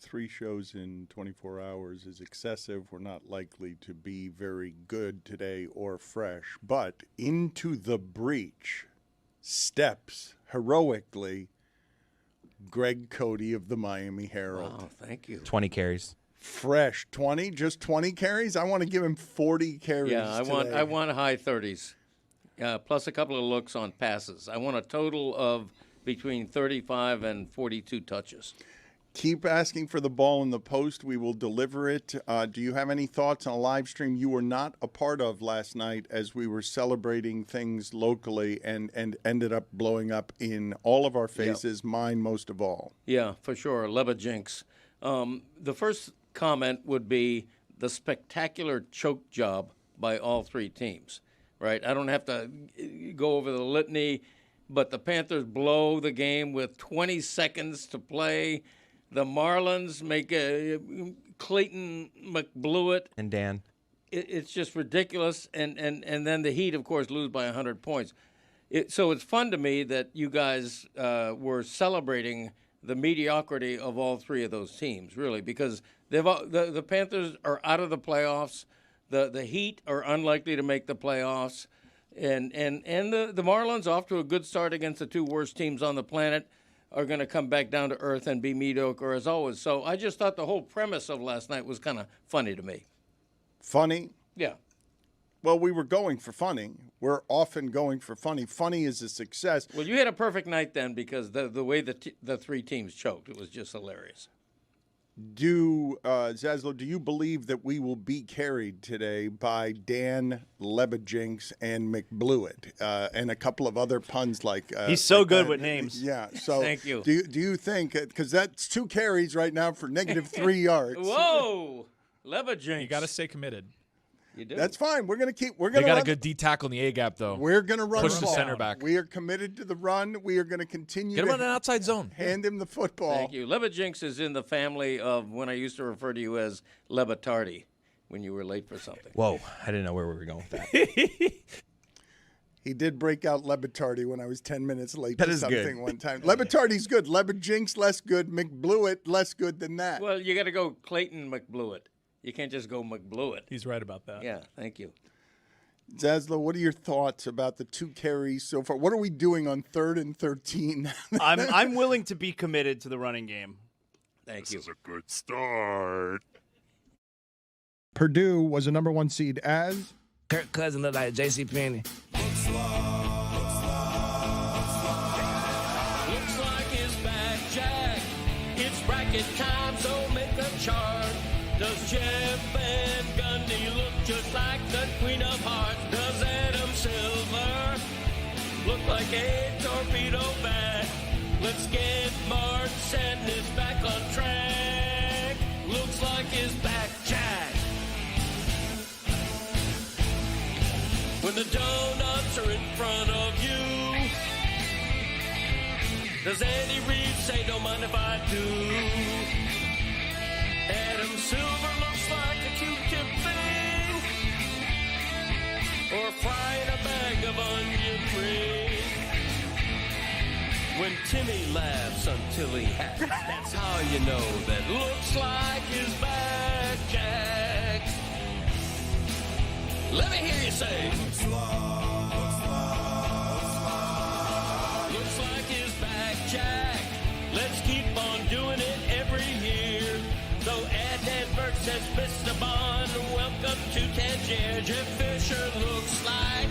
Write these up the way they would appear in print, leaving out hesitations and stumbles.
3 shows in 24 hours is excessive. We're not likely to be very good today or fresh. But into the breach steps heroically Greg Cody of the Miami Herald. Wow, thank you. 20 carries. Fresh 20, just 20 carries. I want to give him 40 carries. Yeah, I want high 30s, plus a couple of looks on passes. I want a total of between 35 and 42 touches. Keep asking for the ball in the post. We will deliver it. Do you have any thoughts on a live stream you were not a part of last night as we were celebrating things locally and ended up blowing up in all of our faces, mine most of all? Yeah, for sure. Lebedjinks. The first comment would be the spectacular choke job by all 3 teams, right? I don't have to go over the litany, but the Panthers blow the game with 20 seconds to play. The Marlins make Clayton McBlau And Dan. It's just ridiculous. And then the Heat, of course, lose by 100 points. So it's fun to me that you guys were celebrating the mediocrity of all 3 of those teams, really, because the Panthers are out of the playoffs. The Heat are unlikely to make the playoffs. And the Marlins, off to a good start against the 2 worst teams on the planet, are going to come back down to earth and be mediocre as always. So I just thought the whole premise of last night was kind of funny to me. Funny? Yeah. Well, we were going for funny. We're often going for funny. Funny is a success. Well, you had a perfect night then because the way the 3 teams choked, it was just hilarious. Zaslow, do you believe that we will be carried today by Dan Le Batard and McBlau and a couple of other puns like he's so like good that? with names. Yeah. So thank you. Do you think, because that's 2 carries right now for negative 3 yards? Whoa, Le Batard. You got to stay committed. You do. That's fine. We're gonna keep. We're They gonna. got a good D tackle in the A gap though. We're gonna run Push the the ball. center back. We are committed to the run. We are going to continue. Get him to on an outside zone. Hand him the football. Thank you. Lebedjinks is in the family of when I used to refer to you as Le Batardy when you were late for something. Whoa, I didn't know where we were going with that. He did break out Le Batardy when I was 10 minutes late That for is something good. one time. Le Batardy's good. Lebedjinks less good. McBlau less good than that. Well, you got to go Clayton McBlau. You can't just go McBlau. He's right about that. Yeah, thank you. Zaslow, what are your thoughts about the 2 carries so far? What are we doing on 3rd and 13? I'm willing to be committed to the running game. Thank you. This is a good start. Purdue was a number 1 seed as Kirk Cousins look like J.C. Penney. Looks like it's back, Jack. It's bracket time, so make a chart. Does Jeff Van Gundy look just like the Queen of Hearts? Does Adam Silver look like a torpedo bat? Let's get Martin Sadness back on track. Looks like it's back, Jack. When the donuts are in front of you, does Andy Reid say, don't mind if I do? Adam Silver looks like a Q-tip thing, or frying a bag of onion rings. When Timmy laughs until he hacks, that's how you know that looks like his back, Jack. Let me hear you say, looks like his back, Jack. Let's keep on doing it every year. So Ed Burke says, Mr. Bond, welcome to Tangier. Jeff Fisher looks like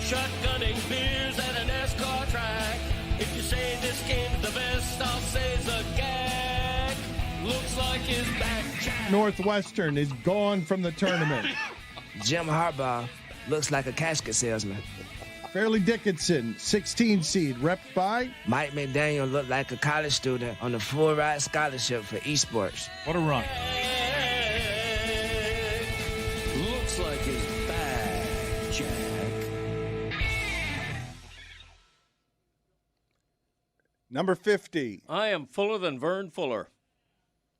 shotgunning beers at a NASCAR track. If you say this game's the best, I'll say it's a gag. Looks like his back, Jack. Northwestern is gone from the tournament. Jim Harbaugh looks like a casket salesman. Fairleigh Dickinson, 16 seed, rep by Mike McDaniel looked like a college student on a full-ride scholarship for esports. What a run. Looks like his back, Jack. number 50. I am fuller than Vern Fuller.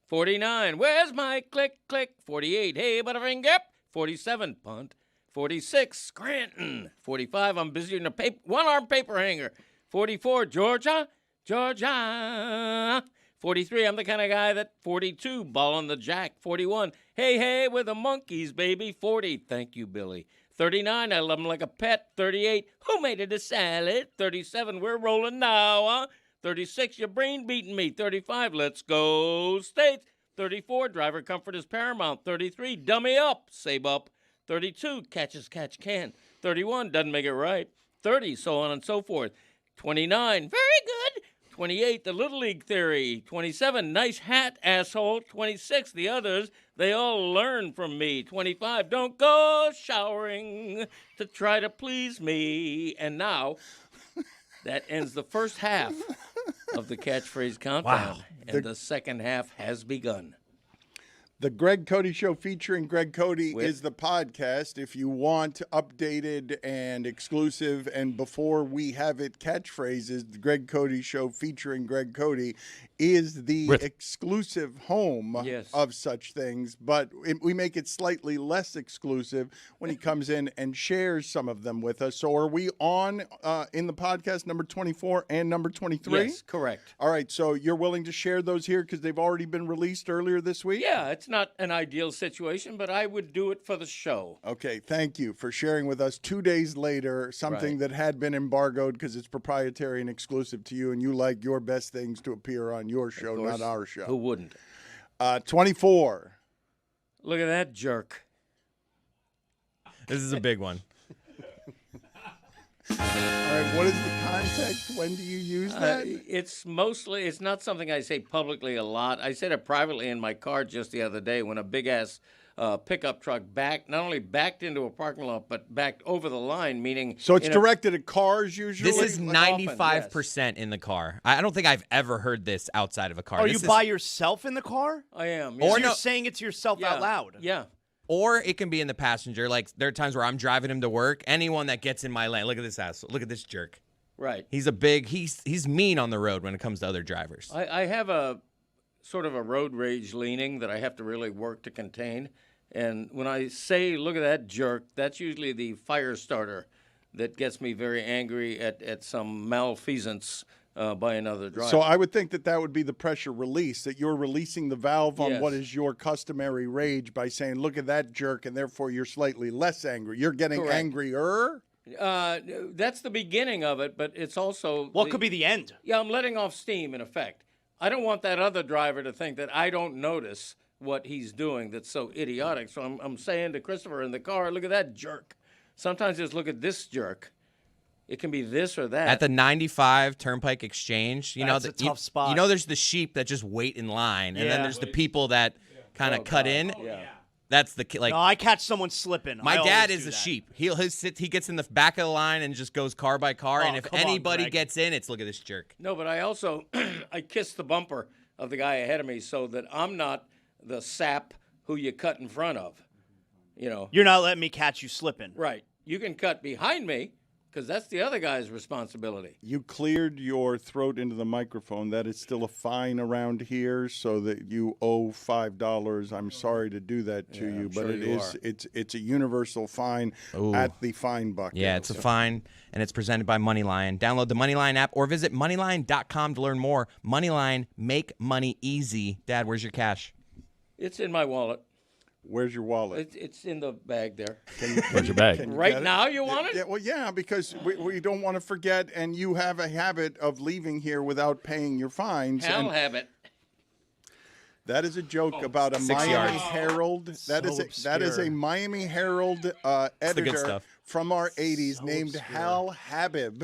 49. Where's my click, click? 48. Hey, Butterfinger. 47. Punt. 46. Scranton. 45. I'm busy in a one-arm paper hanger. 44. Georgia. Georgia. 43, I'm the kind of guy that 42, ball on the jack. 41, hey, hey, we're the monkeys, baby. 40, thank you, Billy. 39, I love him like a pet. 38, who made it a salad? 37, we're rolling now, huh? 36, your brain beating me. 35, let's go States. 34, driver comfort is paramount. 33, dummy up, save up. 32, catch as catch can. 31, doesn't make it right. 30, so on and so forth. 29, very good. 28, the Little League theory. 27, nice hat, asshole. 26, the others, they all learn from me. 25, don't go showering to try to please me. And now, that ends the first half of the Catchphrase countdown. Wow. And the second half has begun. The Greg Cody Show featuring Greg Cody is the podcast. If you want updated and exclusive and before we have it catchphrases, the Greg Cody Show featuring Greg Cody is the exclusive home of such things. But we make it slightly less exclusive when he comes in and shares some of them with us. So are we on in the podcast number 24 and number 23? Yes, correct. All right. So you're willing to share those here because they've already been released earlier this week? Yeah, it's not an ideal situation, but I would do it for the show. Okay, thank you for sharing with us 2 days later something that had been embargoed because it's proprietary and exclusive to you, and you like your best things to appear on your show, not our show. Who wouldn't? 24. Look at that jerk. This is a big one. All right, what is the context? When do you use that? It's not something I say publicly a lot. I said it privately in my car just the other day when a big-ass pickup truck not only backed into a parking lot, but backed over the line, meaning... So it's directed at cars usually? This is 95% in the car. I don't think I've ever heard this outside of a car. Are you by yourself in the car? I am. Or you're saying it to yourself out loud? Yeah. Or it can be in the passenger. Like, there are times where I'm driving him to work. Anyone that gets in my lane, look at this asshole. Look at this jerk. Right. He's mean on the road when it comes to other drivers. I have a sort of a road rage leaning that I have to really work to contain. And when I say, look at that jerk, that's usually the fire starter that gets me very angry at some malfeasance by another driver. So I would think that would be the pressure release, that you're releasing the valve on what is your customary rage by saying, look at that jerk, and therefore you're slightly less angry. You're getting angrier? That's the beginning of it, but it's also... What could be the end? Yeah, I'm letting off steam, in effect. I don't want that other driver to think that I don't notice what he's doing that's so idiotic. So I'm saying to Christopher in the car, look at that jerk. Sometimes just look at this jerk. It can be this or that. At the 95 Turnpike Exchange, That's a tough spot. You know, there's the sheep that just wait in line, and then there's the people that kind of cut in. Yeah. That's the like. No, I catch someone slipping. My dad is a sheep. He gets in the back of the line and just goes car by car. And if anybody gets in, it's look at this jerk. No, but I also I kiss the bumper of the guy ahead of me so that I'm not the sap who you cut in front of. You know, you're not letting me catch you slipping. Right. You can cut behind me because that's the other guy's responsibility. You cleared your throat into the microphone. That is still a fine around here, so that you owe $5. I'm sorry to do that to you, but it's a universal fine at the fine bucket. Yeah, it's a fine, and it's presented by Moneyline. Download the Moneyline app or visit moneyline.com to learn more. Moneyline, make money easy. Dad, where's your cash? It's in my wallet. Where's your wallet? It's in the bag there. Where's your bag? Right now you want it? Yeah, well, yeah, because we don't want to forget, and you have a habit of leaving here without paying your fines. Hal Habib. That is a joke about a Miami Herald. That is a Miami Herald editor from our 80s named Hal Habib,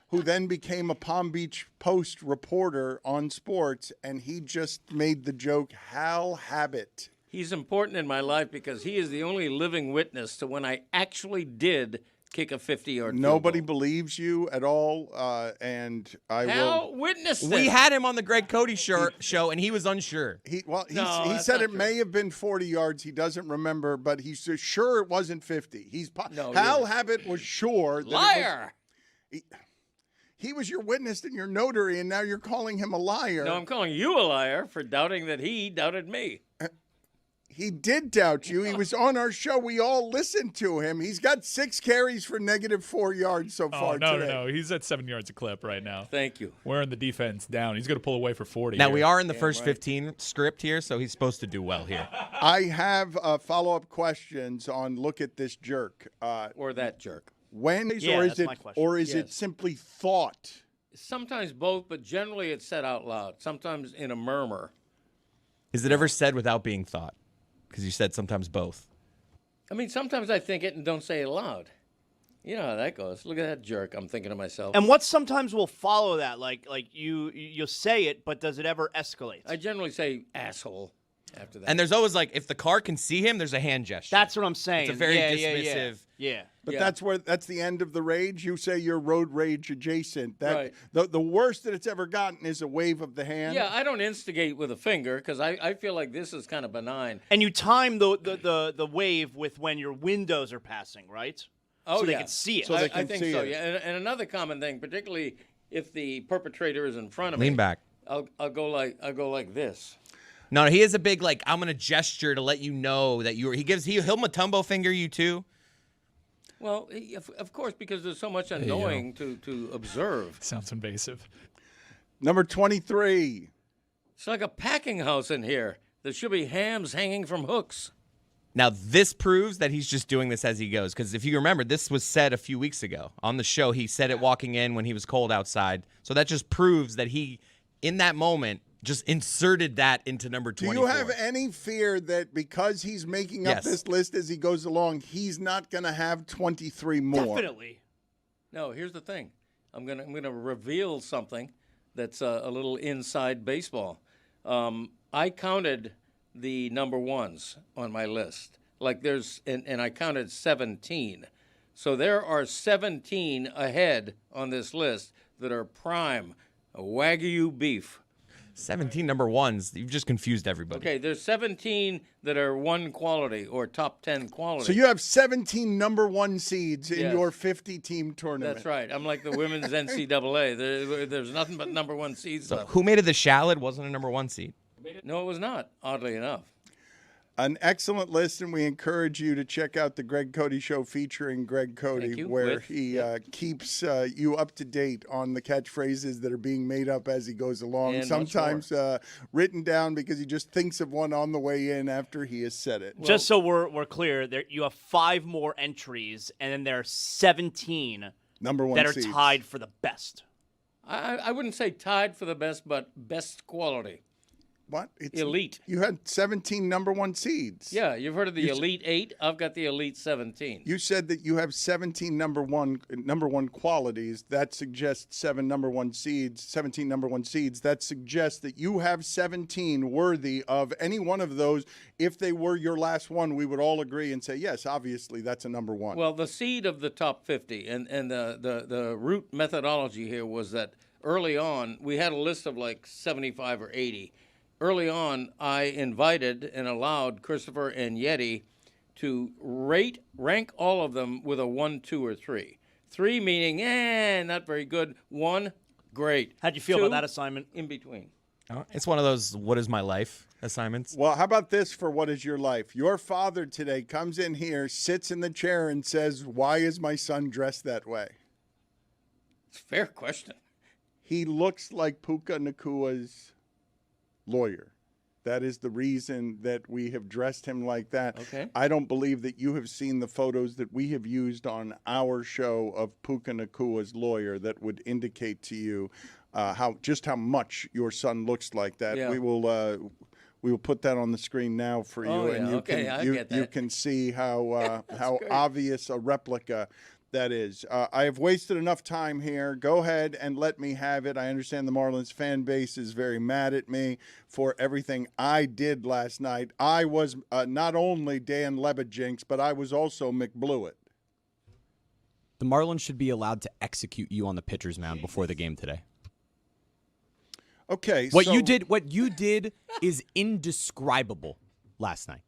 who then became a Palm Beach Post reporter on sports, and he just made the joke Hal Habit. He's important in my life because he is the only living witness to when I actually did kick a 50-yard field Nobody goal. believes you at all, and I Hal will. witnessed it. We had him on the Greg Cody show, and he was unsure. He said it may have been 40 yards. He doesn't remember, but he's sure it wasn't 50. Hal Habit was sure. Liar. He was your witness and your notary, and now you're calling him a liar. No, I'm calling you a liar for doubting that he doubted me. He did doubt you. He was on our show. We all listened to him. He's got 6 carries for -4 yards so Oh, far no, today. no. He's at 7 yards a clip right now. Thank you. Wearing the defense down. He's going to pull away for 40. Now, here. we are in the Damn first right. 15 script here, so he's supposed to do well here. I have follow-up questions on look at this jerk. Or that jerk. When Yeah, or is that's it my question. or is it Yes. simply thought? Sometimes both, but generally it's said out loud. Sometimes in a murmur. Is it ever said without being thought? Because you said sometimes both. I mean, sometimes I think it and don't say it aloud. You know how that goes. Look at that jerk. I'm thinking to myself. And what sometimes will follow that? Like you'll say it, but does it ever escalate? I generally say asshole after that. And there's always like, if the car can see him, there's a hand gesture. That's what I'm saying. It's a very yeah, dismissive. Yeah. But Yeah. that's the end of the rage. You say you're road rage adjacent. That Right. the worst that it's ever gotten is a wave of the hand. Yeah, I don't instigate with a finger because I feel like this is kind of benign. And you time the wave with when your windows are passing, right? Oh, so they yeah. can see it. So they I can think see so, it. yeah. And another common thing, particularly if the perpetrator is in front of me. Lean back. I'll go like this. No, he is a big, like, I'm going to gesture to let you know that you're. He'll Matumbo finger you too. Well, of course, because there's so much annoying to observe. Sounds invasive. Number 23. It's like a packing house in here. There should be hams hanging from hooks. Now, this proves that he's just doing this as he goes. Because if you remember, this was said a few weeks ago on the show. He said it walking in when he was cold outside. So that just proves that he, in that moment, just inserted that into number 24. Do you have any fear that because he's making up Yes. this list as he goes along, he's not going to have 23 more? Definitely. No, here's the thing. I'm gonna reveal something that's a little inside baseball. I counted the number ones on my list. Like and I counted 17. So there are 17 ahead on this list that are prime Wagyu beef. 17 number ones. You've just confused everybody. Okay, there's 17 that are one quality or top 10 quality. So you have 17 number 1 seeds in Yes. your 50-team tournament. That's right. I'm like the women's NCAA. There's nothing but number 1 seeds left. Who made it the Shallot wasn't a number 1 seed. No, it was not, oddly enough. An excellent list, and we encourage you to check out the Greg Cody Show featuring Greg Cody, Thank you. where With- he keeps you up to date on the catchphrases that are being made up as he goes along. And much Sometimes written down because he just thinks of one on the way in after he has said it. Just so we're clear, you have 5 more entries, and then there are 17 Number 1 that are seeds. tied for the best. I wouldn't say tied for the best, but best quality. What? It's Elite. You had 17 number 1 seeds. Yeah, you've heard of the Elite 8? I've got the Elite 17. You said that you have 17 number one qualities. That suggests 17 number 1 seeds. That suggests that you have 17 worthy of any one of those. If they were your last one, we would all agree and say, yes, obviously that's a number 1. Well, the seed of the top 50 and the root methodology here was that early on, we had a list of like 75 or 80. Early on, I invited and allowed Christopher and Yeti to rank all of them with a 1, 2, or 3. 3 meaning, not very good. 1, great. How'd you feel 2, about that assignment? in between. It's one of those "What is my life" assignments. Well, how about this for What is Your Life? Your father today comes in here, sits in the chair, and says, why is my son dressed that way? It's a fair question. He looks like Puka Nakua's lawyer. That is the reason that we have dressed him like that. Okay. I don't believe that you have seen the photos that we have used on our show of Puka Nakua's lawyer that would indicate to you how much your son looks like that. Yeah. We will put that on the screen now for you, Oh, and yeah. you Okay, can I get you that. can see how great. obvious a replica that is. I have wasted enough time here. Go ahead and let me have it. I understand the Marlins fan base is very mad at me for everything I did last night. I was not only Dan Le Batard, but I was also McBlau. The Marlins should be allowed to execute you on the pitcher's mound before the game today. Okay. What you did is indescribable last night.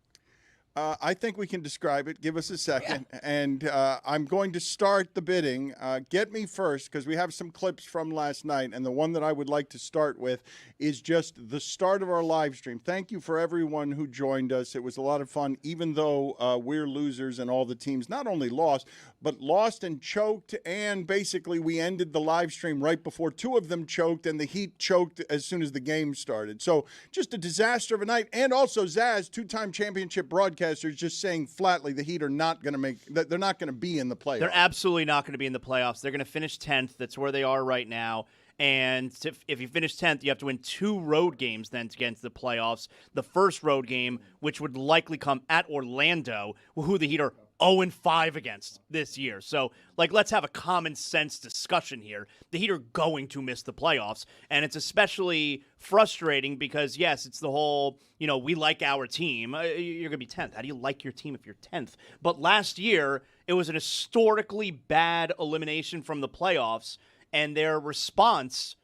I think we can describe it. Give us a second. Yeah. And I'm going to start the bidding. Get me first, because we have some clips from last night. And the one that I would like to start with is just the start of our live stream. Thank you for everyone who joined us. It was a lot of fun, even though we're losers and all the teams not only lost, but lost and choked. And basically, we ended the live stream right before two of them choked, and the Heat choked as soon as the game started. So just a disaster of a night. And also, Zaz, two-time championship broadcaster, just saying flatly the Heat are not going to make – they're not going to be in the playoffs. They're absolutely not going to be in the playoffs. They're going to finish 10th. That's where they are right now. And if you finish 10th, you have to win 2 road games then to get into the playoffs. The first road game, which would likely come at Orlando, who the Heat are 0-5 against this year. So, let's have a common sense discussion here. The Heat are going to miss the playoffs, and it's especially frustrating because, yes, it's the whole, we like our team. You're going to be 10th. How do you like your team if you're 10th? But last year, it was an historically bad elimination from the playoffs, and their response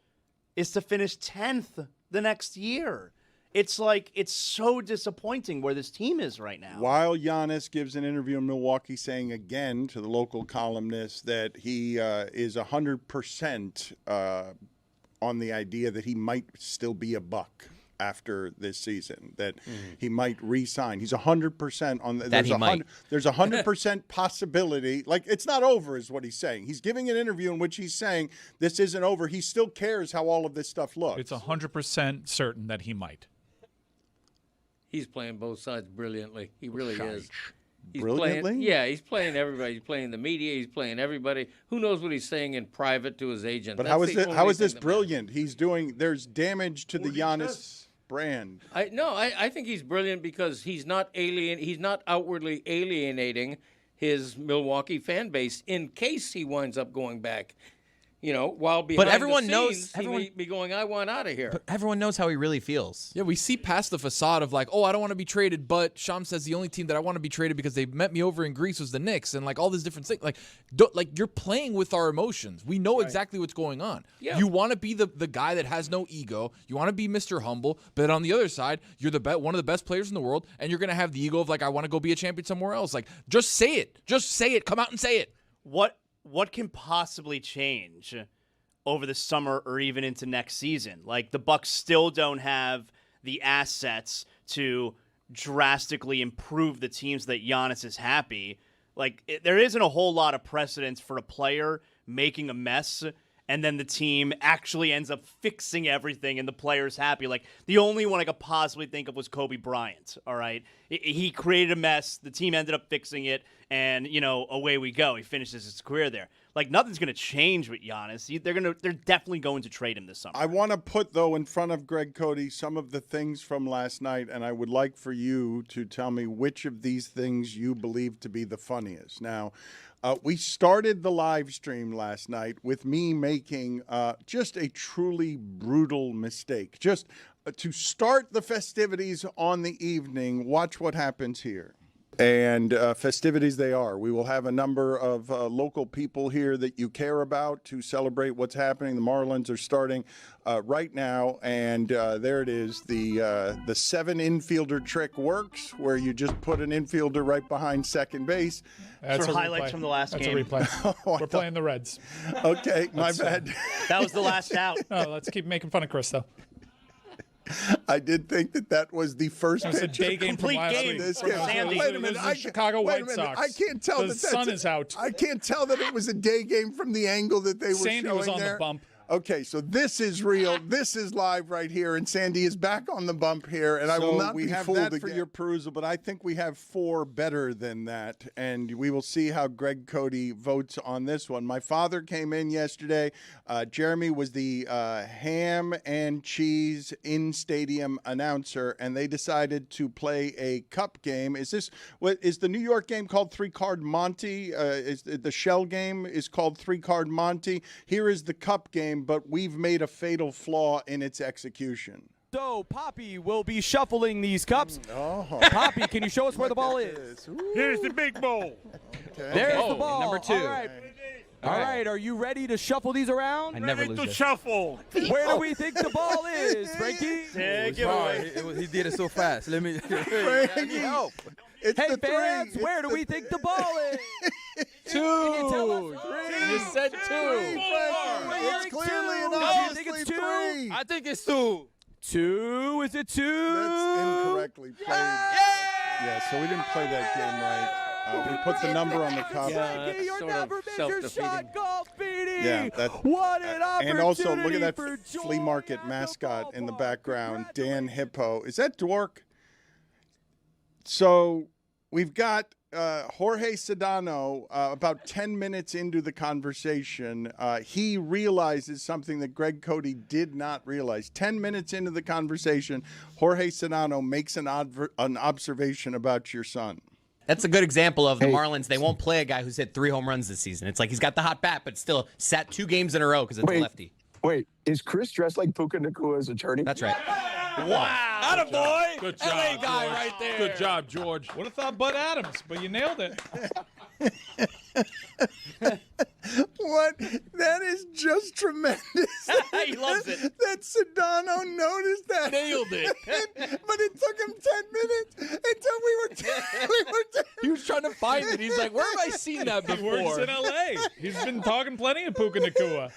is to finish 10th the next year. It's so disappointing where this team is right now. While Giannis gives an interview in Milwaukee saying again to the local columnist that he is 100% on the idea that he might still be a Buck after this season, that he might re-sign. He's 100% on that. There's 100% possibility. It's not over is what he's saying. He's giving an interview in which he's saying this isn't over. He still cares how all of this stuff looks. It's 100% certain that he might. He's playing both sides brilliantly. He really is. He's Brilliantly? He's playing everybody. He's playing the media. He's playing everybody. Who knows what he's saying in private to his agent? But how is this brilliant? He's there's damage to the Giannis brand. I think he's brilliant because he's not outwardly alienating his Milwaukee fan base in case he winds up going back. While behind everyone the scenes, he may be going, I want out of here. But everyone knows how he really feels. Yeah, we see past the facade of I don't want to be traded, but Shams says the only team that I want to be traded because they met me over in Greece was the Knicks, and all these different things. You're playing with our emotions. We know exactly what's going on. Yeah. You want to be the guy that has no ego. You want to be Mr. Humble, but on the other side, you're one of the best players in the world, and you're going to have the ego of I want to go be a champion somewhere else. Just say it. Just say it. Come out and say it. What can possibly change over the summer or even into next season? The Bucks still don't have the assets to drastically improve the teams that Giannis is happy. There isn't a whole lot of precedence for a player making a mess and then the team actually ends up fixing everything and the player's happy. The only one I could possibly think of was Kobe Bryant, all right? He created a mess. The team ended up fixing it, and, away we go. He finishes his career there. Nothing's going to change with Giannis. They're definitely going to trade him this summer. I want to put, though, in front of Greg Cody some of the things from last night, and I would like for you to tell me which of these things you believe to be the funniest. Now, we started the live stream last night with me making just a truly brutal mistake. Just to start the festivities on the evening, watch what happens here. And festivities they are. We will have a number of local people here that you care about to celebrate what's happening. The Marlins are starting right now, and there it is. The 7 infielder trick works, where you just put an infielder right behind second base. That's for highlights from the last game. That's a replay. We're playing the Reds. Okay, my bad. That was the last out. No, let's keep making fun of Chris, though. I did think that was the first It's a pitch. day game from Complete last game week. from Sandy. Wait a minute. The Chicago White Sox. I can't tell the that sun is out. I can't tell that it was a day game from the angle that they were Sandy showing was on there. the bump. Okay, so this is real. This is live right here, and Sandy is back on the bump here, and I will not be fooled again. For your perusal, but I think we have 4 better than that, and we will see how Greg Cody votes on this one. My father came in yesterday. Jeremy was the ham and cheese in-stadium announcer, and they decided to play a cup game. Is the New York game called 3-Card Monte? Is the shell game is called 3-Card Monte? Here is the cup game, but we've made a fatal flaw in its execution. So, Poppy will be shuffling these cups. Oh. Poppy, can you show us where the ball is? Here's the big bowl. Okay. There's the ball. Number 2. All right, are you ready to shuffle these around? I never Ready lose to this. shuffle. Where do we think the ball is, Frankie? Yeah, give away. He did it so fast. Let me Frankie. It's Hey, the fans, three. where do we think the ball is? 2. You said 2. It's clearly and obviously 3. I think it's 2. 2? Is it 2? That's incorrectly played. Yeah, so we didn't play that game right. We put the number on the cup. Yeah, that's You're sort never of miss your self-defeating. shot, golf, Beanie. Yeah, that, What an opportunity and also look at that for flea joy market at the mascot in the ballpark. background, Dan Hippo. Is that Dork? So we've got Jorge Sedano about 10 minutes into the conversation. He realizes something that Greg Cody did not realize. 10 minutes into the conversation, Jorge Sedano makes an observation about your son. That's a good example of the Marlins. They won't play a guy who's hit 3 home runs this season. It's like he's got the hot bat, but still sat 2 games in a row because it's a lefty. Wait, is Chris dressed like Puka Nakua's attorney? That's right. Wow. Attaboy. Good job, LA guy George. right there. Good job, George. Would have thought Bud Adams, but you nailed it. What? That is just tremendous. He loves it. That Sedano noticed that. Nailed it. But it took him 10 minutes until we were He was trying to find it. He's like, where have I seen that He works before? in L.A. He's been talking plenty of Puka Nakua.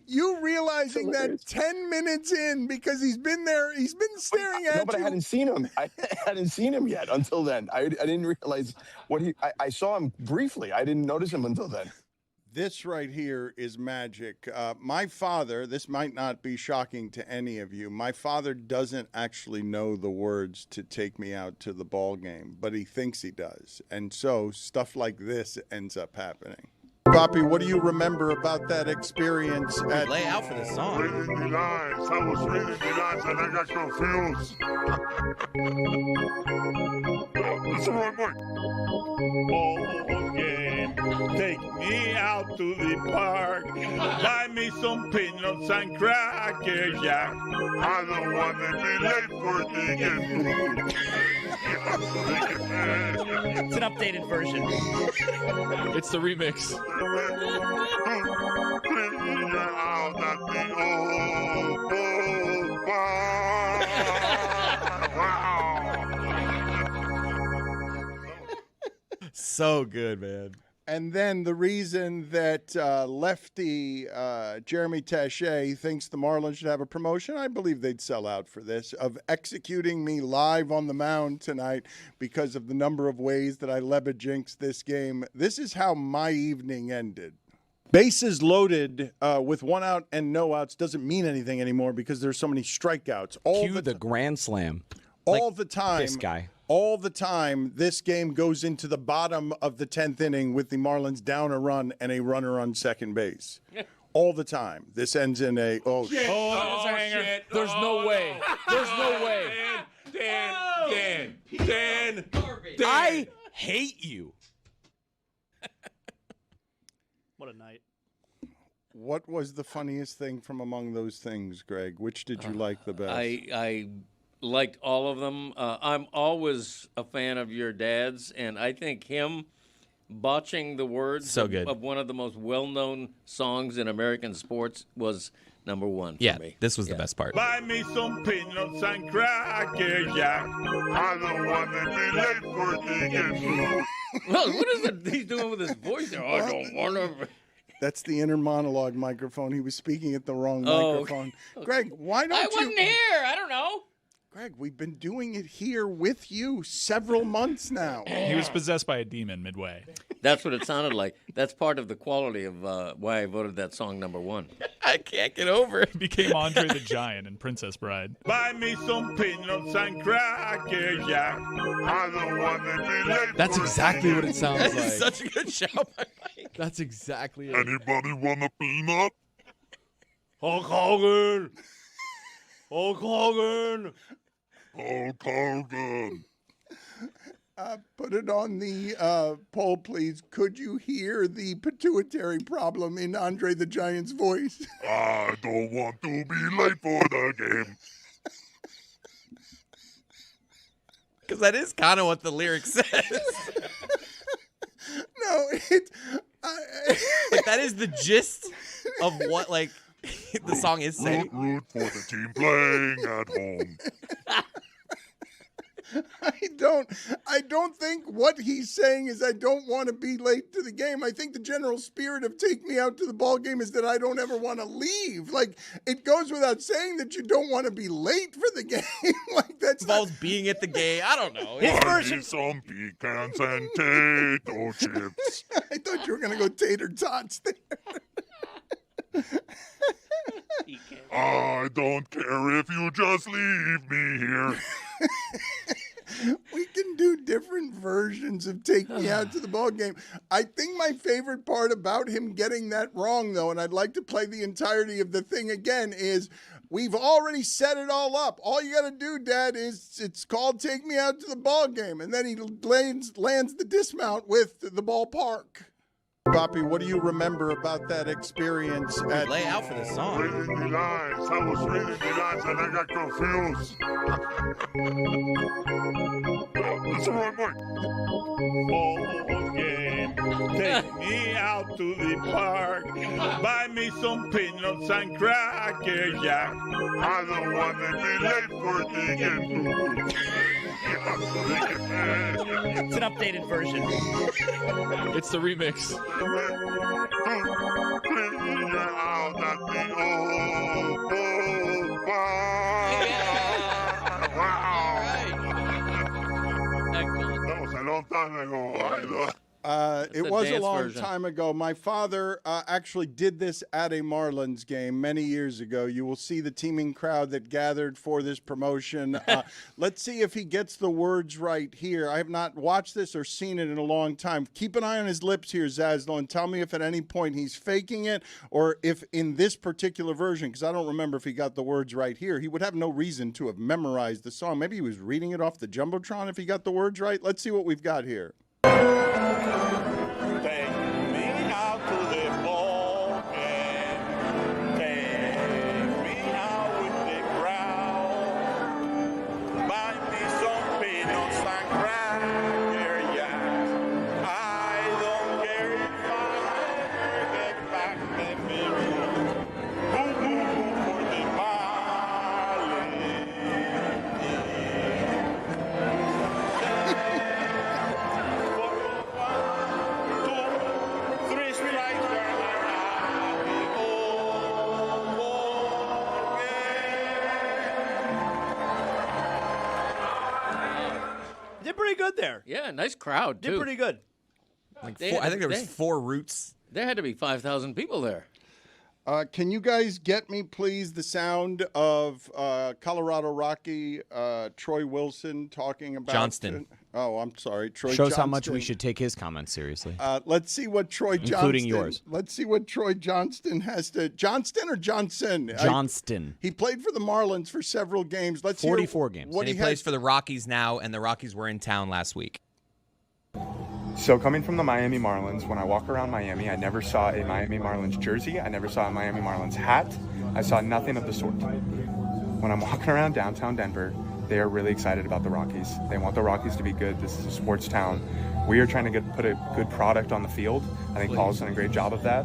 You realizing that 10 minutes in because he's been there, he's been staring at you. No, but I hadn't seen him. I hadn't seen him yet until then. I didn't realize what I saw him briefly. I didn't notice him until then. This right here is magic. My father, this might not be shocking to any of you, my father doesn't actually know the words to take me out to the ball game, but he thinks he does. And so stuff like this ends up happening. Poppy, what do you remember about that experience at... Lay out for the song. Reading the lines. I was reading the lines and I got confused. It's the wrong one. Ball game, take me out to the park. Buy me some peanuts and crackers, Jack. I don't want to be late for the game. It's an updated version. It's the remix. Out at the old bar. Wow. So good, man. And then the reason that lefty Jeremy Taché thinks the Marlins should have a promotion, I believe they'd sell out for this, of executing me live on the mound tonight because of the number of ways that I jinxed this game. This is how my evening ended. Bases loaded with 1 out and no outs doesn't mean anything anymore because there's so many strikeouts. Cue the grand slam. All the time. This guy. All the time, this game goes into the bottom of the 10th inning with the Marlins down a run and a runner on second base. All the time. This ends in a, Shit. There's no way. There's no way. Dan. I hate you. What a night. What was the funniest thing from among those things, Greg? Which did you like the best? I liked all of them. I'm always a fan of your dad's, and I think him botching the words So good. of one of the most well-known songs in American sports was number one for me. This was the best part. Buy me some peanuts and crackers, Jack. I don't want to be late for the game. Well, what is it he's doing with his voice there? I don't want to... That's the inner monologue microphone. He was speaking at the wrong Oh, microphone. Greg, why don't I you... wasn't here. I don't know. Greg, we've been doing it here with you several months now. He was possessed by a demon midway. That's what it sounded like. That's part of the quality of why I voted that song number one. I can't get over it. He became Andre the Giant in Princess Bride. Buy me some peanuts and crackers, Jack. I don't want to be late. That's exactly what it sounds That's like. such a good shout by Mike. That's exactly it. Anybody want a peanut? Hulk Hogan. Hulk Hogan. Hulk Hogan. Put it on the poll, please. Could you hear the pituitary problem in Andre the Giant's voice? I don't want to be late for the game. Because that is kind of what the lyric says. No, it... Like, that is the gist of what, like, the song is saying. Root for the team playing at home. I don't think what he's saying is I don't want to be late to the game. I think the general spirit of take me out to the ball game is that I don't ever want to leave. Like, it goes without saying that you don't want to be late for the game. Like, that's involves being at the game. I don't know. His version. Some pecans and potato chips. I thought you were going to go tater tots there. I don't care if you just leave me here. We can do different versions of take me out to the ball game. I think my favorite part about him getting that wrong, though, and I'd like to play the entirety of the thing again, is we've already set it all up. All you got to do, Dad, is it's called take me out to the ball game. And then he lands the dismount with the ballpark. Poppy, what do you remember about that experience? Lay out for the song. Reading the lines. I was reading the lines and I got confused. That's the wrong one. Ball game. Take me out to the park. Buy me some peanuts and Cracker Jack. I don't want to be late for the game. It's an updated version. It's the remix. Out at the old bar. Wow. That was a long time ago. It was a long time ago. My father actually did this at a Marlins game many years ago. You will see the teeming crowd that gathered for this promotion. Let's see if he gets the words right here. I have not watched this or seen it in a long time. Keep an eye on his lips here, Zaslow, and tell me if at any point he's faking it or if in this particular version, because I don't remember if he got the words right here, he would have no reason to have memorized the song. Maybe he was reading it off the Jumbotron if he got the words right. Let's see what we've got here. Take me out to the ball game. Take me out with the crowd. Buy me some peanuts and Cracker Jack. I don't care if I never get back the mirror. Boo boo boo for the Marlins. Did pretty good there. Yeah, nice crowd, too. Did pretty good. I think there was 4 routes. There had to be 5,000 people there. Can you guys get me, please, the sound of Colorado Rocky Troy Wilson talking about Johnston? I'm sorry, Troy. Shows Johnston. how much we should take his comments seriously. Let's see what Troy Johnston, including yours. Let's see what Troy Johnston has to. Johnston or Johnson? Johnston. He played for the Marlins for several games. Let's 44 games. What he plays for the Rockies now, and the Rockies were in town last week. So coming from the Miami Marlins, when I walk around Miami, I never saw a Miami Marlins jersey. I never saw a Miami Marlins hat. I saw nothing of the sort. When I'm walking around downtown Denver, they are really excited about the Rockies. They want the Rockies to be good. This is a sports town. We are trying to put a good product on the field. I think Paul's done a great job of that.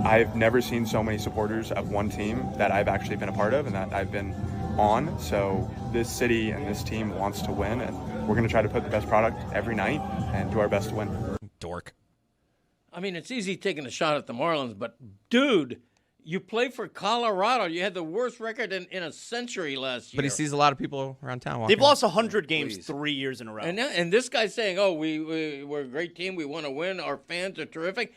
I've never seen so many supporters of one team that I've actually been a part of and that I've been on. So this city and this team wants to win, and we're going to try to put the best product every night and do our best to win. Dork. I mean, it's easy taking a shot at the Marlins, but, dude, you play for Colorado. You had the worst record in a century last year. But he sees a lot of people around town walking. They've lost 100 games 3 years in a row. And this guy's saying, oh, we're a great team. We want to win. Our fans are terrific.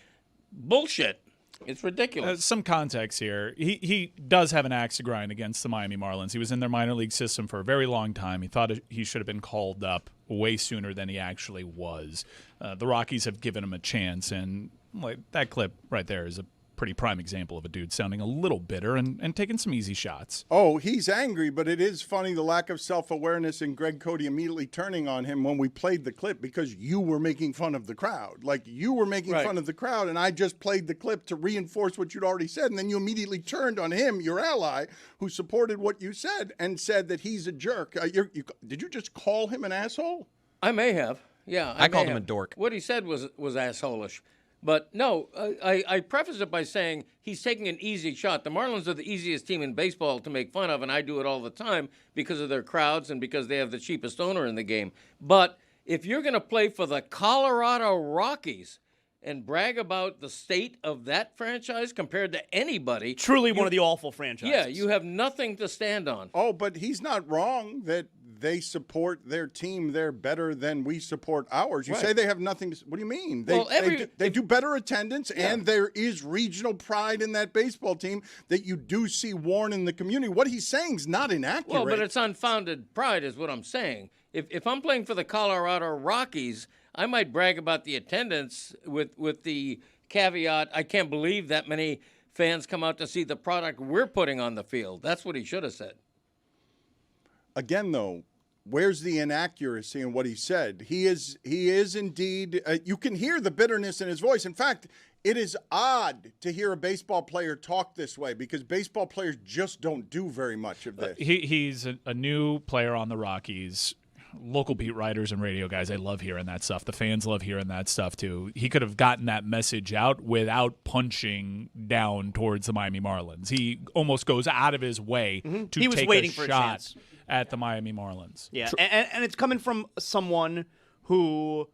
Bullshit. It's ridiculous. Some context here. He does have an axe to grind against the Miami Marlins. He was in their minor league system for a very long time. He thought he should have been called up way sooner than he actually was. The Rockies have given him a chance, and that clip right there is a pretty prime example of a dude sounding a little bitter and taking some easy shots. Oh, he's angry, but it is funny the lack of self-awareness and Greg Cody immediately turning on him when we played the clip because you were making fun of the crowd. Like, you were making fun of the crowd, and I just played the clip to reinforce what you'd already said, and then you immediately turned on him, your ally, who supported what you said and said that he's a jerk. Did you just call him an asshole? I may have. Yeah, I called him a dork. What he said was assholish. But no, I preface it by saying he's taking an easy shot. The Marlins are the easiest team in baseball to make fun of, and I do it all the time because of their crowds and because they have the cheapest owner in the game. But if you're going to play for the Colorado Rockies and brag about the state of that franchise compared to anybody. Truly one of the awful franchises. Yeah, you have nothing to stand on. Oh, but he's not wrong that they support their team. They're better than we support ours. You say they have nothing to. What do you mean? They do better attendance, and there is regional pride in that baseball team that you do see worn in the community. What he's saying is not inaccurate. Well, but it's unfounded pride is what I'm saying. If I'm playing for the Colorado Rockies, I might brag about the attendance with the caveat, I can't believe that many fans come out to see the product we're putting on the field. That's what he should have said. Again, though, where's the inaccuracy in what he said? He is indeed, you can hear the bitterness in his voice. In fact, it is odd to hear a baseball player talk this way because baseball players just don't do very much of this. He's a new player on the Rockies. Local beat writers and radio guys, they love hearing that stuff. The fans love hearing that stuff, too. He could have gotten that message out without punching down towards the Miami Marlins. He almost goes out of his way to take a shot at the Miami Marlins. Yeah, and it's coming from someone who,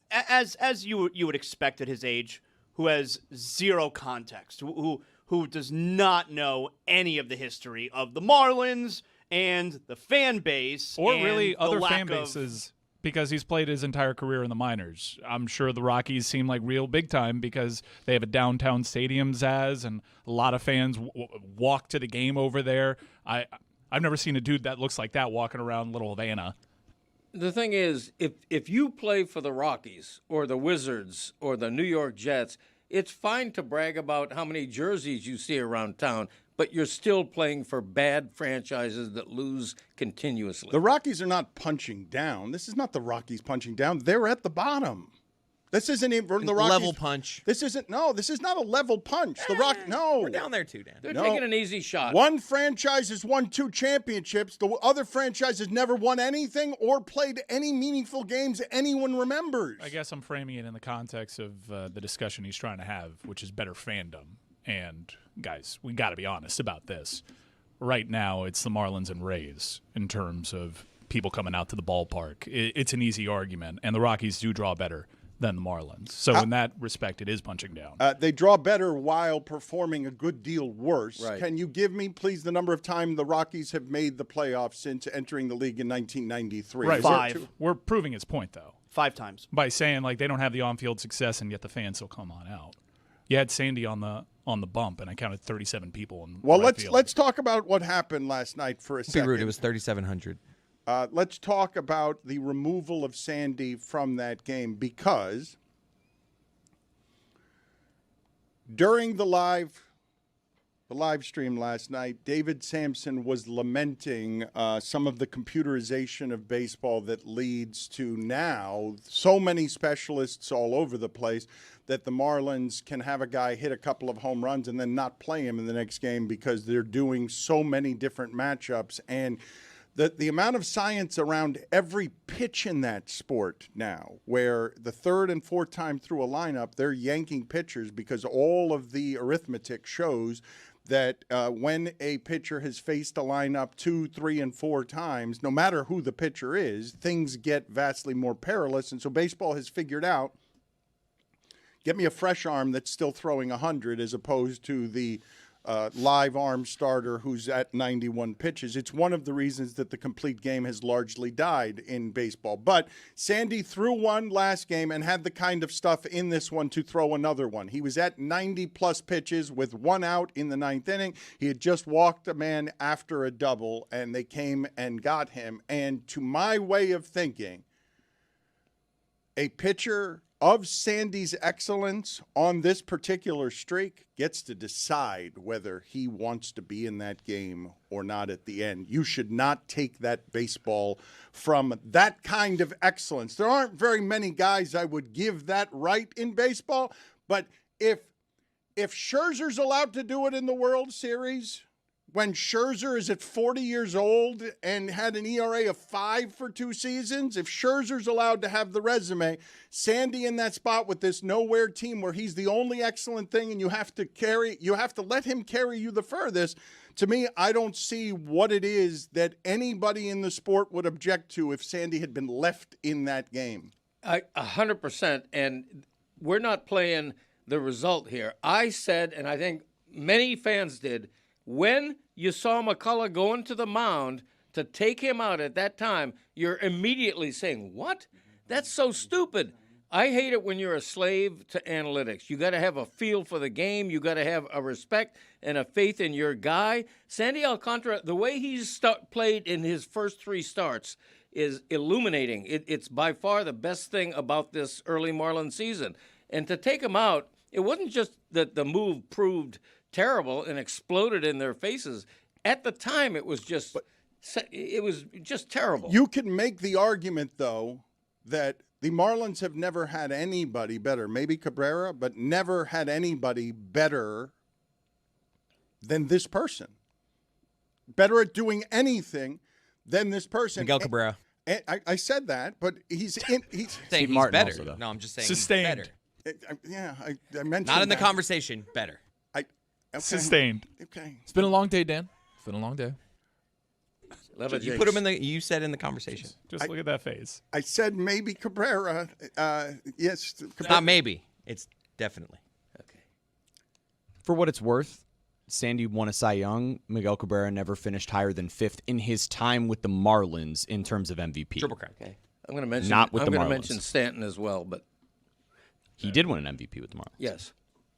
as you would expect at his age, who has zero context, who does not know any of the history of the Marlins and the fan base. Or and really the other lack fan bases, because he's played his entire career in the minors. I'm sure the Rockies seem like real big time because they have a downtown stadium, Zaz, and a lot of fans walk to the game over there. I've never seen a dude that looks like that walking around Little Havana. The thing is, if you play for the Rockies or the Wizards or the New York Jets, it's fine to brag about how many jerseys you see around town, but you're still playing for bad franchises that lose continuously. The Rockies are not punching down. This is not the Rockies punching down. They're at the bottom. This isn't even the Rockies. Level punch. This isn't. No, this is not a level punch. No. We're down there too, Dan. They're taking an easy shot. One franchise has won 2 championships. The other franchise has never won anything or played any meaningful games anyone remembers. I guess I'm framing it in the context of the discussion he's trying to have, which is better fandom. And, guys, we got to be honest about this. Right now, it's the Marlins and Rays in terms of people coming out to the ballpark. It's an easy argument, and the Rockies do draw better than the Marlins. So in that respect, it is punching down. They draw better while performing a good deal worse. Right. Can you give me, please, the number of times the Rockies have made the playoffs since entering the league in 1993? Right. 5. We're proving his point, though. 5 times. By saying, like, they don't have the on-field success, and yet the fans still come on out. You had Sandy on the bump, and I counted 37 people in right field. Let's talk about what happened last night for a second. Be rude. It was 3,700. Let's talk about the removal of Sandy from that game because during the live stream last night, David Sampson was lamenting some of the computerization of baseball that leads to now so many specialists all over the place that the Marlins can have a guy hit a couple of home runs and then not play him in the next game because they're doing so many different matchups. And the amount of science around every pitch in that sport now, where the third and fourth time through a lineup, they're yanking pitchers because all of the arithmetic shows that when a pitcher has faced a lineup 2, 3, and 4 times, no matter who the pitcher is, things get vastly more perilous. And so baseball has figured out, get me a fresh arm that's still throwing 100 as opposed to the live arm starter who's at 91 pitches. It's one of the reasons that the complete game has largely died in baseball. But Sandy threw one last game and had the kind of stuff in this one to throw another one. He was at 90-plus pitches with 1 out in the 9th inning. He had just walked a man after a double, and they came and got him. And to my way of thinking, a pitcher of Sandy's excellence on this particular streak gets to decide whether he wants to be in that game or not at the end. You should not take that baseball from that kind of excellence. There aren't very many guys I would give that right in baseball, but if Scherzer's allowed to do it in the World Series, when Scherzer is at 40 years old and had an ERA of 5 for 2 seasons? If Scherzer's allowed to have the resume, Sandy in that spot with this nowhere team where he's the only excellent thing and you have to let him carry you the furthest. To me, I don't see what it is that anybody in the sport would object to if Sandy had been left in that game. 100%, and we're not playing the result here. I said, and I think many fans did, when you saw McCullough going to the mound to take him out at that time, you're immediately saying, what? That's so stupid. I hate it when you're a slave to analytics. You got to have a feel for the game. You got to have a respect and a faith in your guy. Sandy Alcantara, the way he's played in his first 3 starts is illuminating. It's by far the best thing about this early Marlins season. And to take him out, it wasn't just that the move proved terrible and exploded in their faces. At the time, it was just terrible. You can make the argument, though, that the Marlins have never had anybody better, maybe Cabrera, but never had anybody better than this person. Better at doing anything than this person. Miguel Cabrera. And I said that, but he's saying he's better. Also, no, I'm just saying sustained. He's better. I mentioned not in the that. conversation. Better. Okay. Sustained. Okay. It's been a long day, Dan. It's been a long day. You put him in the. You said in the conversation. Just look at that face. I said maybe Cabrera. Yes. It's not maybe. It's definitely. Okay. For what it's worth, Sandy won a Cy Young. Miguel Cabrera never finished higher than 5th in his time with the Marlins in terms of MVP. Triple crown. Okay. I'm going to mention. Not with I'm the going to Marlins. mention Stanton as well, but He did win an MVP with the Marlins. yes.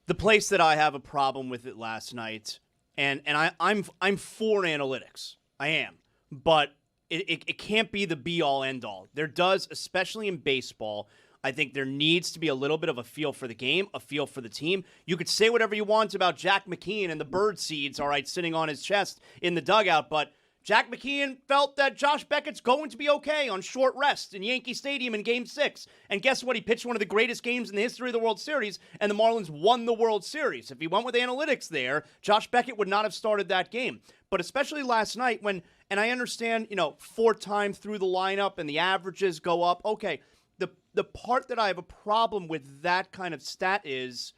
The place that I have a problem with it last night, and I'm for analytics. I am. But it can't be the be-all, end-all. There does, especially in baseball, I think there needs to be a little bit of a feel for the game, a feel for the team. You could say whatever you want about Jack McKeon and the bird seeds, all right, sitting on his chest in the dugout, but Jack McKeon felt that Josh Beckett's going to be okay on short rest in Yankee Stadium in Game 6. And guess what? He pitched one of the greatest games in the history of the World Series, and the Marlins won the World Series. If he went with analytics there, Josh Beckett would not have started that game. But especially last night when, and I understand, 4 times through the lineup and the averages go up. Okay, the part that I have a problem with that kind of stat is,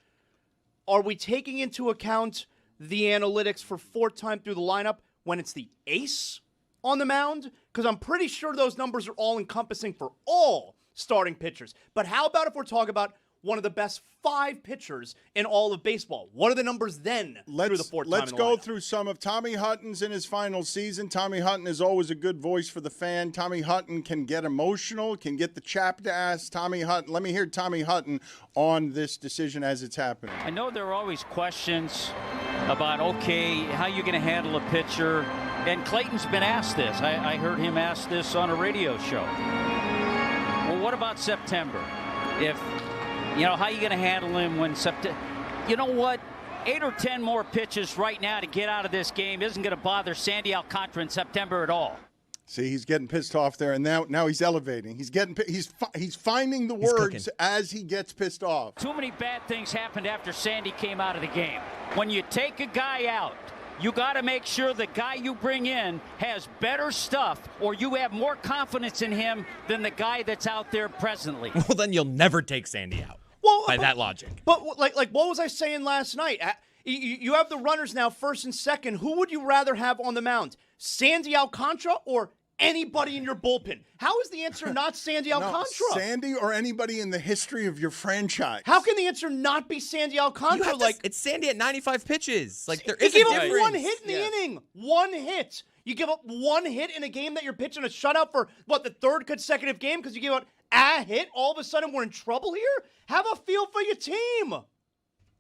are we taking into account the analytics for 4 times through the lineup when it's the ace on the mound? Because I'm pretty sure those numbers are all encompassing for all starting pitchers. But how about if we're talking about one of the best 5 pitchers in all of baseball? What are the numbers then through the 4th time Let's in the go lineup? through some of Tommy Hutton's in his final season. Tommy Hutton is always a good voice for the fan. Tommy Hutton can get emotional, can get the chap to ask. Tommy Hutton, let me hear Tommy Hutton on this decision as it's happening. I know there are always questions about, okay, how you going to handle a pitcher? And Clayton's been asked this. I heard him ask this on a radio show. Well, what about September? How are you going to handle him when September? You know what? 8 or 10 more pitches right now to get out of this game isn't going to bother Sandy Alcantara in September at all. See, he's getting pissed off there, and now he's elevating. He's finding the words as he gets pissed off. Too many bad things happened after Sandy came out of the game. When you take a guy out, you got to make sure the guy you bring in has better stuff, or you have more confidence in him than the guy that's out there presently. Well, then you'll never take Sandy out. By that logic. But like what was I saying last night? You have the runners now, first and second. Who would you rather have on the mound? Sandy Alcantara or anybody in your bullpen? How is the answer not Sandy Alcantara? Sandy or anybody in the history of your franchise. How can the answer not be Sandy Alcantara? It's Sandy at 95 pitches. Like there he is a gave difference. up 1 hit in the inning. 1 hit. You give up 1 hit in a game that you're pitching a shutout for, the 3rd consecutive game because you give up a hit? All of a sudden we're in trouble here? Have a feel for your team.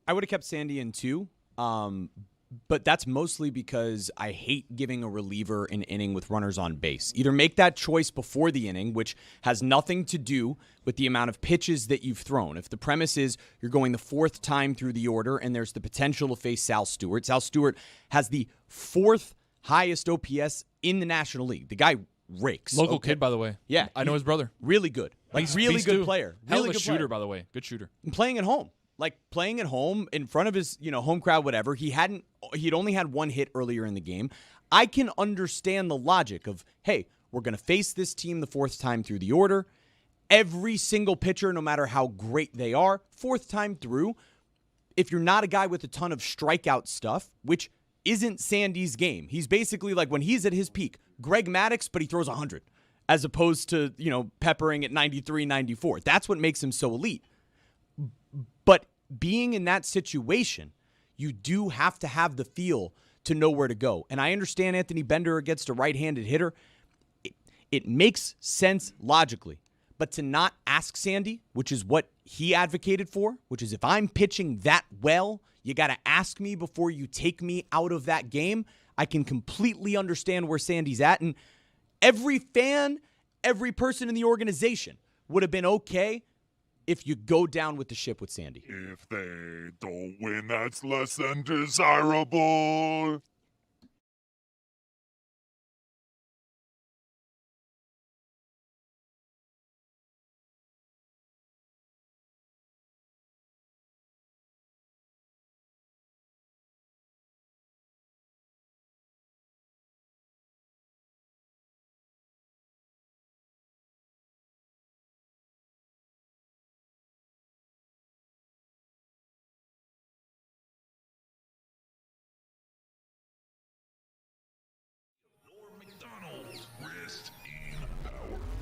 I would have kept Sandy in 2, but that's mostly because I hate giving a reliever an inning with runners on base. Either make that choice before the inning, which has nothing to do with the amount of pitches that you've thrown. If the premise is you're going the 4th time through the order and there's the potential to face Sal Stewart. Sal Stewart has the 4th highest OPS in the National League. The guy rakes. Local kid, by the way. Yeah. I know his brother. Really good. Really Beast good too. player. Hell Really of a good shooter, player. by the way. Good shooter. And playing at home. Like playing at home in front of his, home crowd, whatever. He'd only had one hit earlier in the game. I can understand the logic of, hey, we're going to face this team the fourth time through the order. Every single pitcher, no matter how great they are, fourth time through, if you're not a guy with a ton of strikeout stuff, which isn't Sandy's game. He's basically like when he's at his peak, Greg Maddux, but he throws 100 as opposed to, peppering at 93, 94. That's what makes him so elite. But being in that situation, you do have to have the feel to know where to go. And I understand Anthony Bender against a right-handed hitter. It makes sense logically. But to not ask Sandy, which is what he advocated for, which is if I'm pitching that well, you got to ask me before you take me out of that game. I can completely understand where Sandy's at. And every fan, every person in the organization would have been okay if you go down with the ship with Sandy. If they don't win, that's less than desirable.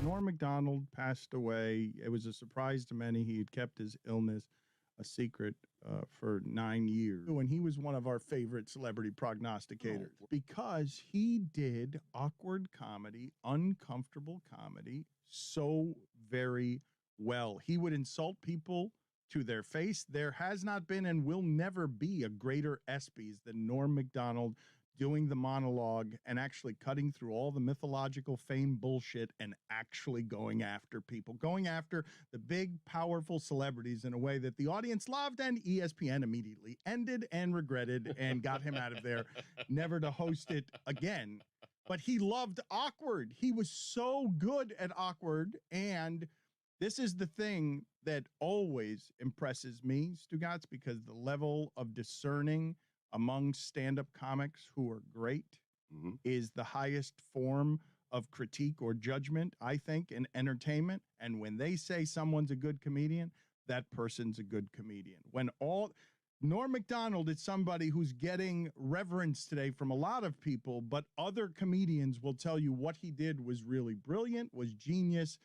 Norm Macdonald passed away. It was a surprise to many. He had kept his illness a secret for 9 years. And he was one of our favorite celebrity prognosticators because he did awkward comedy, uncomfortable comedy so very well. He would insult people to their face. There has not been and will never be a greater ESPYs than Norm Macdonald doing the monologue and actually cutting through all the mythological fame bullshit and actually going after people, going after the big, powerful celebrities in a way that the audience loved, and ESPN immediately ended and regretted and got him out of there, never to host it again. But he loved awkward. He was so good at awkward, and this is the thing that always impresses me, Stugotz, because the level of discerning among stand-up comics who are great is the highest form of critique or judgment, I think, in entertainment. And when they say someone's a good comedian, that person's a good comedian. Norm Macdonald is somebody who's getting reverence today from a lot of people, but other comedians will tell you what he did was really brilliant, was genius.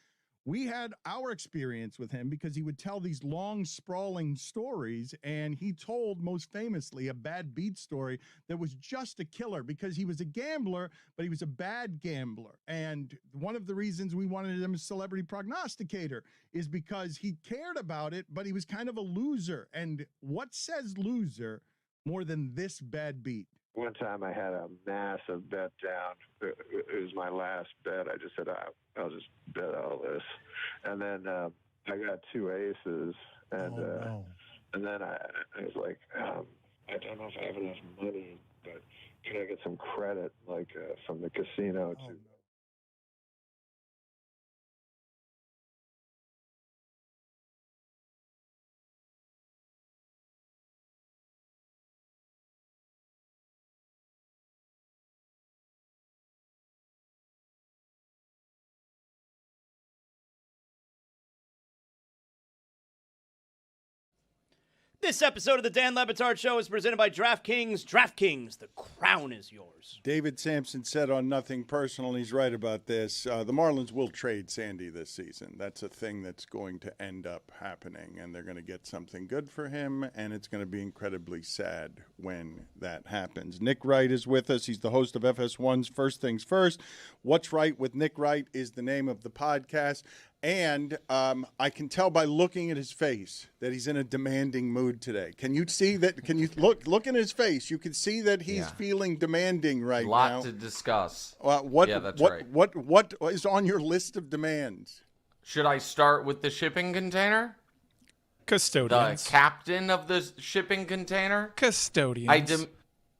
We had our experience with him because he would tell these long, sprawling stories, and he told, most famously, a bad beat story that was just a killer because he was a gambler, but he was a bad gambler. And one of the reasons we wanted him as celebrity prognosticator is because he cared about it, but he was kind of a loser. And what says loser more than this bad beat? One time I had a massive bet down. It was my last bet. I just said, I'll just bet all this. And then I got two aces. And and then I was like, I don't know if I have enough money, but can I get some credit, like from the casino to... This episode of the Dan Le Batard Show is presented by DraftKings. DraftKings, the crown is yours. David Sampson said on Nothing Personal, and he's right about this, the Marlins will trade Sandy this season. That's a thing that's going to end up happening, and they're going to get something good for him, and it's going to be incredibly sad when that happens. Nick Wright is with us. He's the host of FS1's First Things First. What's Right with Nick Wright is the name of the podcast. And I can tell by looking at his face that he's in a demanding mood today. Can you see that? Can you look in his face? You can see that he's feeling demanding right now. A lot to discuss. Yeah, that's right. What is on your list of demands? Should I start with the shipping container? Custodians. The captain of the shipping container? Custodians.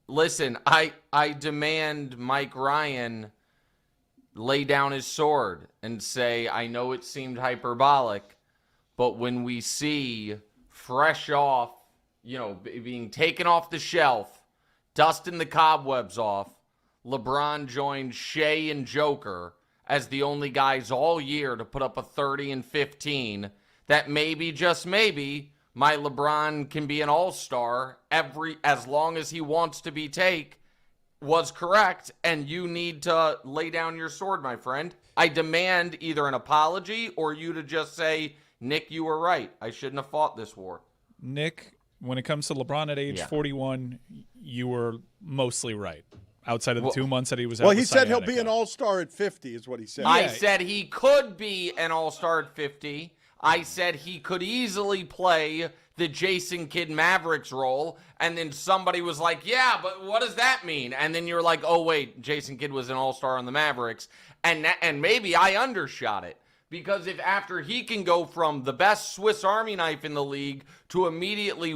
Listen, I demand Mike Ryan lay down his sword and say, I know it seemed hyperbolic, but when we see fresh off, being taken off the shelf, dusting the cobwebs off, LeBron joined Shea and Joker as the only guys all year to put up a 30 and 15, that maybe, just maybe, my LeBron can be an all-star as long as he wants to be was correct, and you need to lay down your sword, my friend. I demand either an apology or you to just say, Nick, you were right. I shouldn't have fought this war. Nick, when it comes to LeBron at age 41, you were mostly right. Outside of the 2 months that he was out. Well, he said he'll be an all-star at 50 is what he said. I said he could be an all-star at 50. I said he could easily play the Jason Kidd Mavericks role, and then somebody was like, yeah, but what does that mean? And then you're like, oh, wait, Jason Kidd was an all-star on the Mavericks, and maybe I undershot it. Because if after he can go from the best Swiss Army knife in the league to immediately,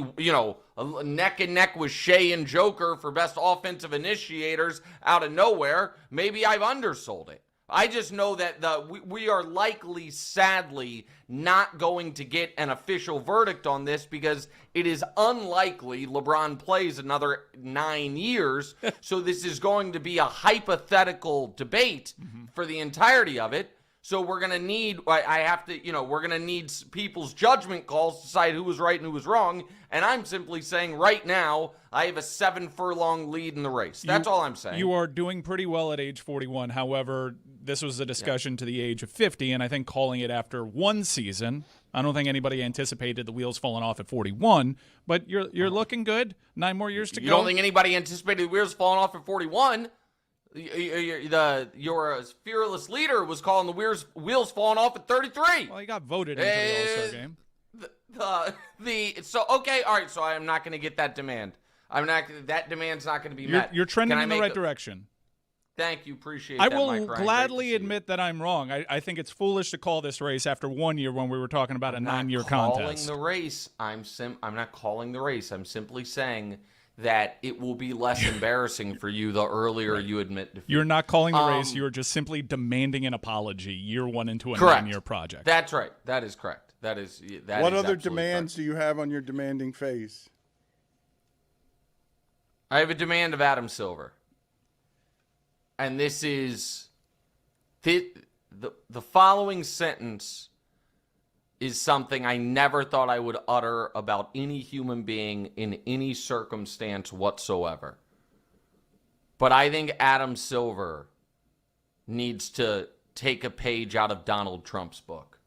neck and neck with Shea and Joker for best offensive initiators out of nowhere, maybe I've undersold it. I just know that we are likely, sadly, not going to get an official verdict on this because it is unlikely LeBron plays another 9 years. So this is going to be a hypothetical debate for the entirety of it. So we're going to need, we're going to need people's judgment calls to decide who was right and who was wrong. And I'm simply saying right now, I have a 7-furlong lead in the race. That's all I'm saying. You are doing pretty well at age 41. However, this was a discussion to the age of 50, and I think calling it after one season, I don't think anybody anticipated the wheels falling off at 41, but you're looking good. 9 more years to go. You don't think anybody anticipated the wheels falling off at 41? Your fearless leader was calling the wheels falling off at 33. Well, he got voted into the All-Star game. Okay, all right. So I am not going to get that demand. That demand's not going to be met. You're trending in the right direction. Thank you, appreciate that. I will gladly admit that I'm wrong. I think it's foolish to call this race after 1 year when we were talking about a 9-year contest. The race. I'm not calling the race. I'm simply saying that it will be less embarrassing for you the earlier you admit defeat. You're not calling the race. You're just simply demanding an apology year one into a correct. 9-year project. That's right. That is correct. That what is other demands do you have on your demanding face? I have a demand of Adam Silver. And this is the following sentence is something I never thought I would utter about any human being in any circumstance whatsoever. But I think Adam Silver needs to take a page out of Donald Trump's book.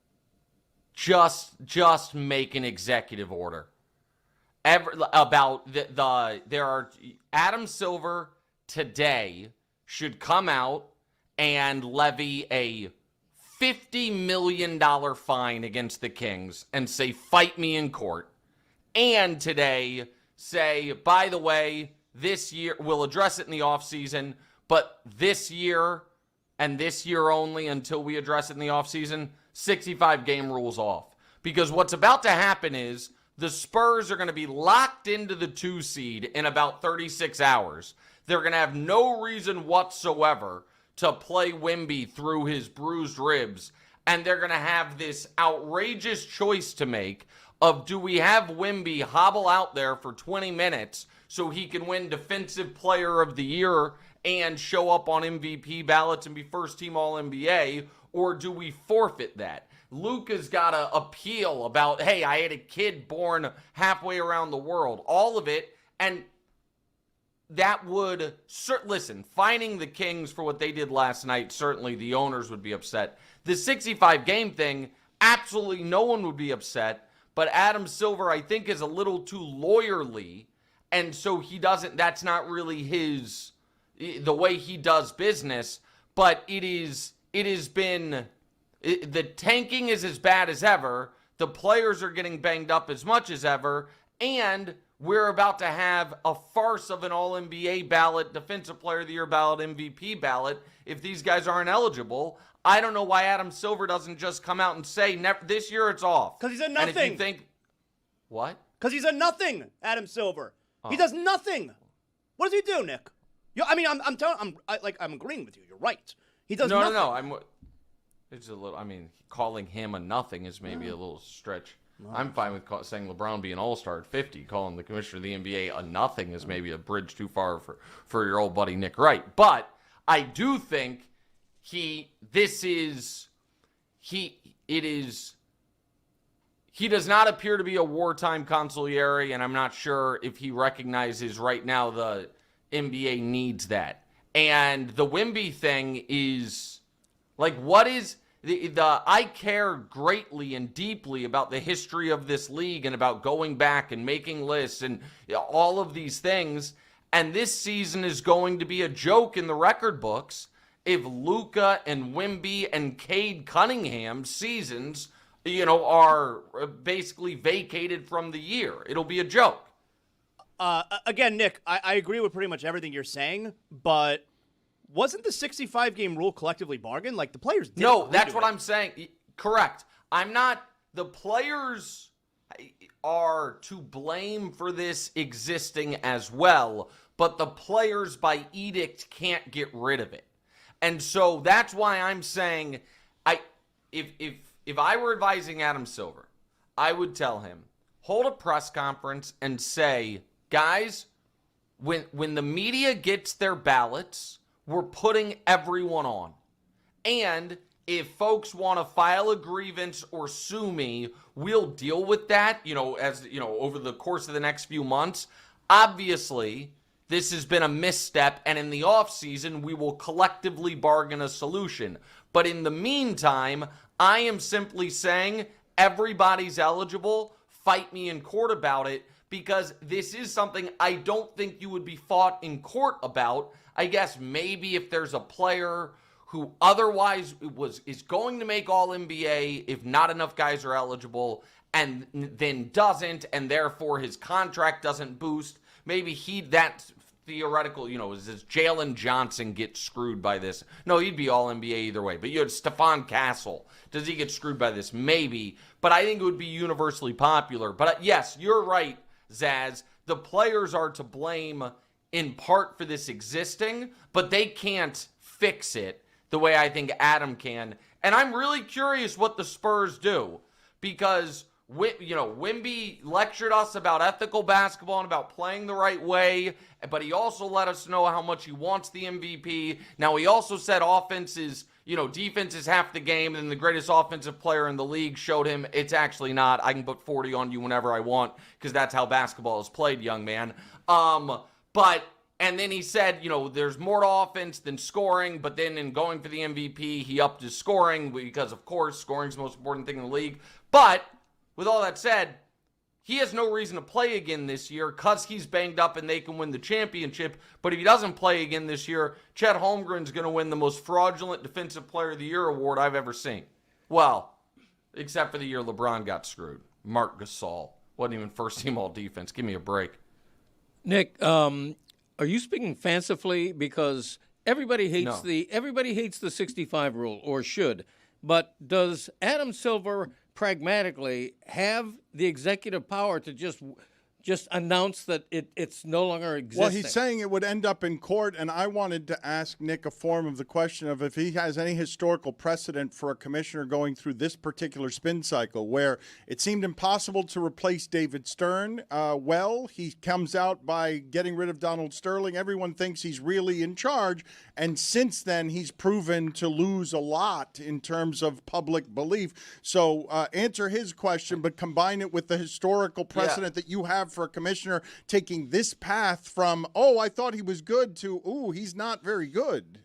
Just make an executive order. Adam Silver today should come out and levy a $50 million fine against the Kings and say, fight me in court. And today say, by the way, this year, we'll address it in the offseason, but this year and this year only until we address it in the offseason, 65-game rules off. Because what's about to happen is the Spurs are going to be locked into the 2 seed in about 36 hours. They're going to have no reason whatsoever to play Wemby through his bruised ribs. And they're going to have this outrageous choice to make of, do we have Wemby hobble out there for 20 minutes so he can win Defensive Player of the Year and show up on MVP ballots and be first-team All-NBA, or do we forfeit that? Luka's got to appeal about, hey, I had a kid born halfway around the world. All of it. And that would, listen, fining the Kings for what they did last night, certainly the owners would be upset. The 65-game thing, absolutely no one would be upset. But Adam Silver, I think, is a little too lawyerly. And so that's not really the way he does business. But the tanking is as bad as ever. The players are getting banged up as much as ever. And we're about to have a farce of an All-NBA ballot, Defensive Player of the Year ballot, MVP ballot, if these guys aren't eligible. I don't know why Adam Silver doesn't just come out and say, this year it's off. Because he's a nothing. And if you think, what? Because he's a nothing, Adam Silver. Oh. He does nothing. What does he do, Nick? I'm agreeing with you. You're right. He does nothing. It's a little, calling him a nothing is maybe a little stretch. I'm fine with saying LeBron be an all-star at 50. Calling the commissioner of the NBA a nothing is maybe a bridge too far for your old buddy Nick Wright. But I do think he does not appear to be a wartime consigliere, and I'm not sure if he recognizes right now the NBA needs that. And the Wemby thing is, like, what is... I care greatly and deeply about the history of this league and about going back and making lists and all of these things. And this season is going to be a joke in the record books if Luka and Wemby and Cade Cunningham's seasons, are basically vacated from the year. It'll be a joke. Again, Nick, I agree with pretty much everything you're saying, but wasn't the 65-game rule collectively bargained? Like, the players didn't. No, that's what I'm saying. Correct. The players are to blame for this existing as well, but the players by edict can't get rid of it. And so that's why I'm saying, if I were advising Adam Silver, I would tell him, hold a press conference and say, guys, when the media gets their ballots, we're putting everyone on. And if folks want to file a grievance or sue me, we'll deal with that, over the course of the next few months. Obviously, this has been a misstep, and in the offseason, we will collectively bargain a solution. But in the meantime, I am simply saying everybody's eligible. Fight me in court about it, because this is something I don't think you would be fought in court about. I guess maybe if there's a player who otherwise is going to make All-NBA if not enough guys are eligible and then doesn't, and therefore his contract doesn't boost, maybe that theoretical, does Jalen Johnson get screwed by this? No, he'd be All-NBA either way. But you had Stephon Castle. Does he get screwed by this? Maybe. But I think it would be universally popular. But yes, you're right, Zaz. The players are to blame in part for this existing, but they can't fix it the way I think Adam can. And I'm really curious what the Spurs do, because Wemby lectured us about ethical basketball and about playing the right way, but he also let us know how much he wants the MVP. Now, he also said defense is half the game, and the greatest offensive player in the league showed him it's actually not. I can put 40 on you whenever I want, because that's how basketball is played, young man. And then he said, there's more to offense than scoring, but then in going for the MVP, he upped his scoring because, of course, scoring is the most important thing in the league. But with all that said, he has no reason to play again this year because he's banged up and they can win the championship. But if he doesn't play again this year, Chet Holmgren's going to win the most fraudulent Defensive Player of the Year award I've ever seen. Well, except for the year LeBron got screwed. Marc Gasol. Wasn't even first-team all-defense. Give me a break. Nick, are you speaking fancifully? Because everybody hates the 65 rule, or should. But does Adam Silver pragmatically have the executive power to just announce that it's no longer existing? Well, he's saying it would end up in court, and I wanted to ask Nick a form of the question of if he has any historical precedent for a commissioner going through this particular spin cycle where it seemed impossible to replace David Stern. He comes out by getting rid of Donald Sterling. Everyone thinks he's really in charge, and since then he's proven to lose a lot in terms of public belief. So answer his question, but combine it with the historical precedent that you have for a commissioner taking this path from, I thought he was good, to, he's not very good.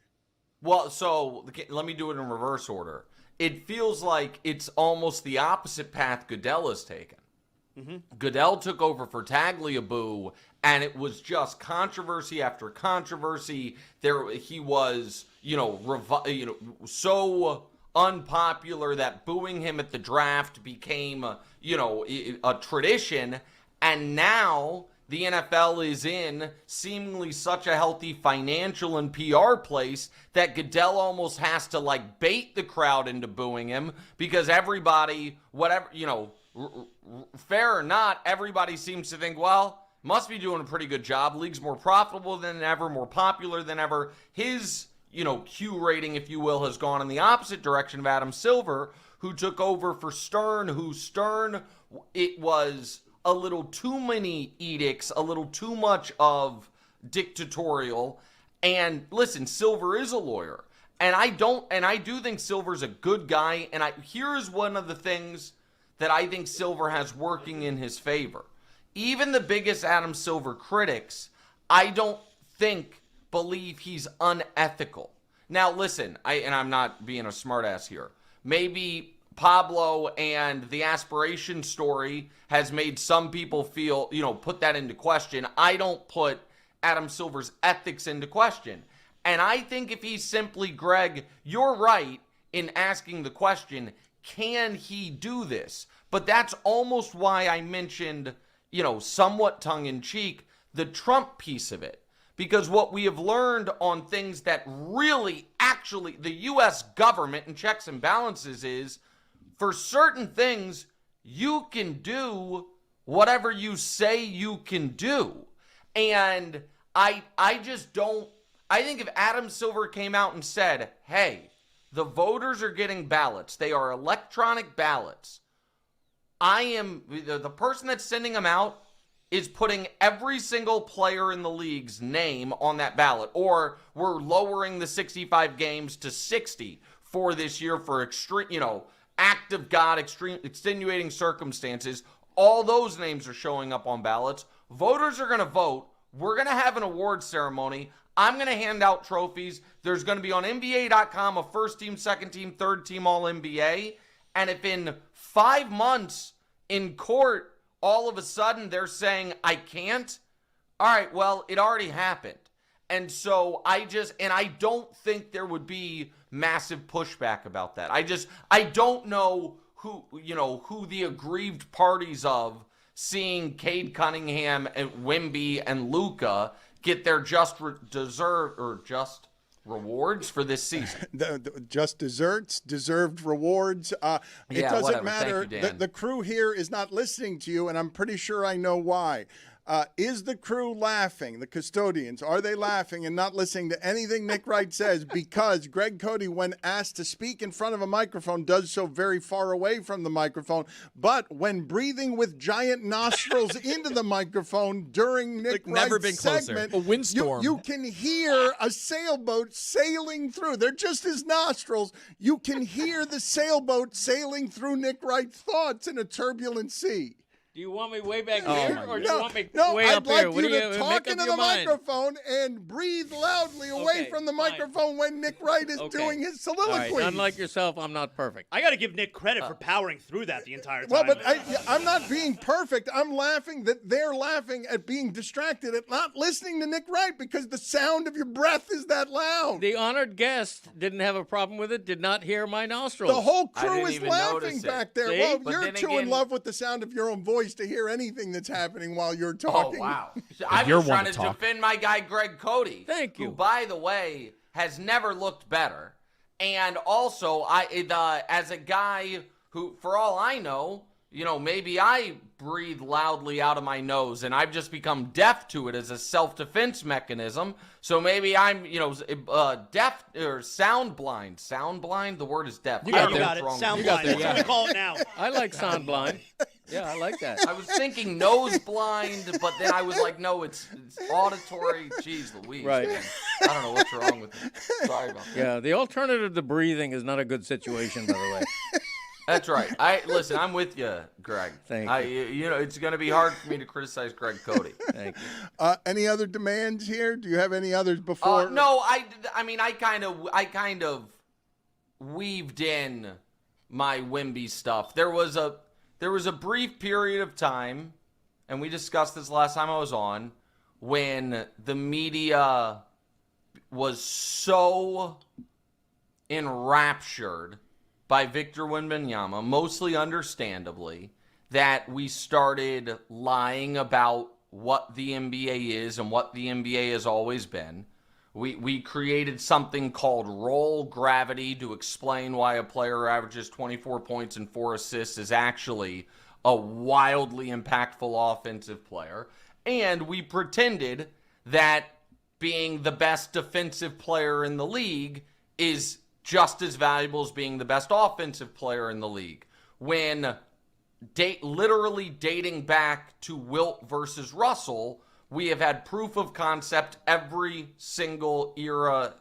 Well, so let me do it in reverse order. It feels like it's almost the opposite path Goodell has taken. Mm-hmm. Goodell took over for Tagliabue, and it was just controversy after controversy. He was, so unpopular that booing him at the draft became, a tradition. And now the NFL is in seemingly such a healthy financial and PR place that Goodell almost has to bait the crowd into booing him, because everybody, fair or not, everybody seems to think, must be doing a pretty good job. League's more profitable than ever, more popular than ever. His, Q rating, if you will, has gone in the opposite direction of Adam Silver, who took over for Stern, it was a little too many edicts, a little too much of dictatorial. And listen, Silver is a lawyer. And I do think Silver's a good guy. And here's one of the things that I think Silver has working in his favor. Even the biggest Adam Silver critics, I don't believe he's unethical. Now, listen, I'm not being a smartass here. Maybe Pablo and the aspiration story has made some people feel, put that into question. I don't put Adam Silver's ethics into question. And I think if he's simply, Greg, you're right in asking the question, can he do this? But that's almost why I mentioned, somewhat tongue-in-cheek, the Trump piece of it. Because what we have learned on things that really, actually, the U.S. government and checks and balances is, for certain things, you can do whatever you say you can do. And I just don't, I think if Adam Silver came out and said, hey, the voters are getting ballots, they are electronic ballots, the person that's sending them out is putting every single player in the league's name on that ballot, or we're lowering the 65 games to 60 for this year for extreme, act of God, extreme extenuating circumstances. All those names are showing up on ballots. Voters are going to vote. We're going to have an award ceremony. I'm going to hand out trophies. There's going to be on NBA.com a first team, second team, third team All-NBA. And if in 5 months in court, all of a sudden they're saying, I can't, all right, well, it already happened. And so I don't think there would be massive pushback about that. I don't know who the aggrieved parties of seeing Cade Cunningham and Wemby and Luka get their just rewards for this season. Just desserts, deserved rewards. It doesn't whatever. matter. Thank you, Dan. The crew here is not listening to you, and I'm pretty sure I know why. Is the crew laughing? The custodians, are they laughing and not listening to anything Nick Wright says? Because Greg Cody, when asked to speak in front of a microphone, does so very far away from the microphone. But when breathing with giant nostrils into the microphone during Nick Wright's segment, a windstorm. You can hear a sailboat sailing through. They're just his nostrils. You can hear the sailboat sailing through Nick Wright's thoughts in a turbulent sea. Do you want me way back here, or do you want me No, way I'd up like here? you What do to you talk make up into your the mind? microphone and breathe loudly away Okay, from the fine. microphone when Nick Wright is doing his All right, soliloquy. unlike yourself, I'm not perfect. I got to give Nick credit for powering through that the entire time. Well, but I'm not being perfect. I'm laughing that they're laughing at being distracted, at not listening to Nick Wright because the sound of your breath is that loud. The honored guest didn't have a problem with it, did not hear my nostrils. The whole I crew didn't is even laughing notice it. back there. See? Well, But you're then too in again- love with the sound of your own voice to hear anything that's happening while you're talking. Oh, wow. I'm you're just one trying to to talk. defend my guy, Greg Cody. Thank you. Who, by the way, has never looked better. And also, as a guy who, for all I know, maybe I breathe loudly out of my nose and I've just become deaf to it as a self-defense mechanism. So maybe I'm, deaf or sound blind. Sound blind? The word is deaf. You got it. Sound blind. That's what we call it now. I like sound blind. Yeah, I like that. I was thinking nose blind, but then I was like, no, it's auditory. Jeez Louise. Right. Man. I don't know what's wrong with it. Sorry about that. Yeah, the alternative to breathing is not a good situation, by the way. That's right. Listen, I'm with you, Greg. Thank you. It's going to be hard for me to criticize Greg Cody. Thank you. Any other demands here? Do you have any others before? No, I kind of weaved in my Wemby stuff. There was a brief period of time, and we discussed this last time I was on, when the media was so enraptured by Victor Wembanyama, mostly understandably, that we started lying about what the NBA is and what the NBA has always been. We created something called roll gravity to explain why a player who averages 24 points and 4 assists is actually a wildly impactful offensive player. And we pretended that being the best defensive player in the league is just as valuable as being the best offensive player in the league. When literally dating back to Wilt versus Russell, we have had proof of concept every single era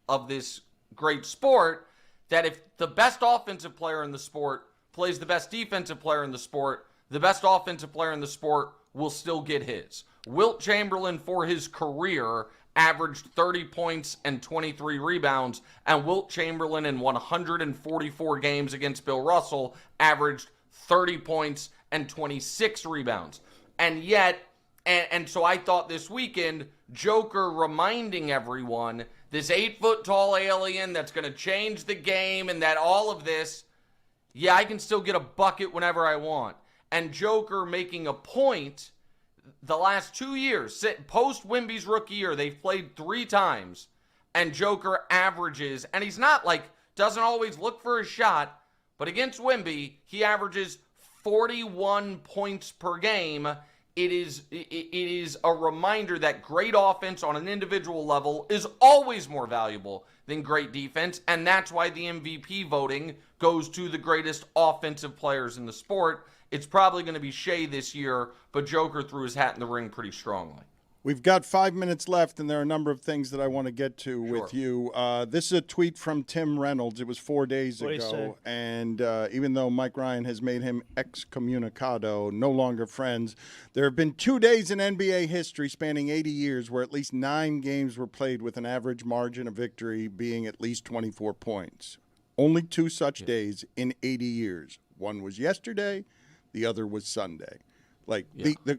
of this great sport that if the best offensive player in the sport plays the best defensive player in the sport, the best offensive player in the sport will still get his. Wilt Chamberlain, for his career, averaged 30 points and 23 rebounds, and Wilt Chamberlain in 144 games against Bill Russell averaged 30 points and 26 rebounds. And yet, and so I thought this weekend, Joker reminding everyone, this 8-foot-tall alien that's going to change the game and that all of this, yeah, I can still get a bucket whenever I want. And Joker making a point, the last 2 years, post Wemby's rookie year, they've played 3 times, and Joker averages, and he's not like, doesn't always look for a shot, but against Wemby, he averages 41 points per game. It is a reminder that great offense on an individual level is always more valuable than great defense, and that's why the MVP voting goes to the greatest offensive players in the sport. It's probably going to be Shea this year, but Joker threw his hat in the ring pretty strongly. We've got 5 minutes left, and there are a number of things that I want to get to with you. This is a tweet from Tim Reynolds. It was 4 days ago, and even though Mike Ryan has made him excommunicado, no longer friends, there have been 2 days in NBA history spanning 80 years where at least 9 games were played with an average margin of victory being at least 24 points. Only 2 such days in 80 years. One was yesterday. The other was Sunday. Like,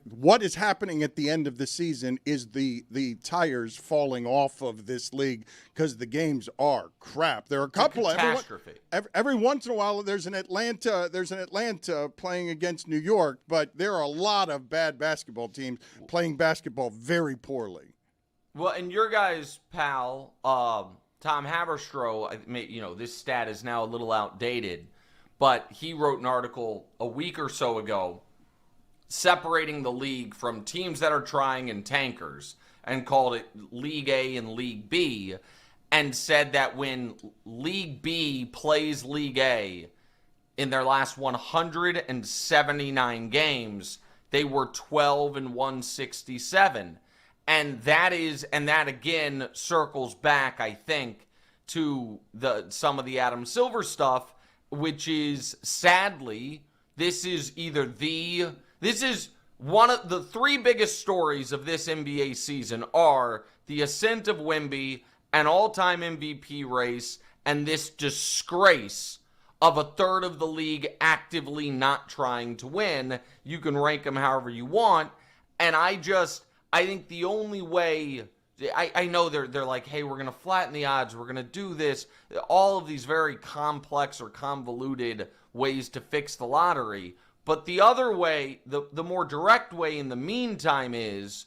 what is happening at the end of the season is the tires falling off of this league because the games are crap. There are a couple. Every once in a while, there's an Atlanta playing against New York, but there are a lot of bad basketball teams playing basketball very poorly. Well, and your guys' pal, Tom Haberstroh, this stat is now a little outdated, but he wrote an article a week or so ago separating the league from teams that are trying and tankers and called it League A and League B, and said that when League B plays League A in their last 179 games, they were 12-167. And that again circles back, I think, to some of the Adam Silver stuff, which is, sadly, this is one of the 3 biggest stories of this NBA season are the ascent of Wemby, an all-time MVP race, and this disgrace of a third of the league actively not trying to win. You can rank them however you want, and I think the only way, I know they're like, hey, we're going to flatten the odds, we're going to do this, all of these very complex or convoluted ways to fix the lottery. But the other way, the more direct way in the meantime, is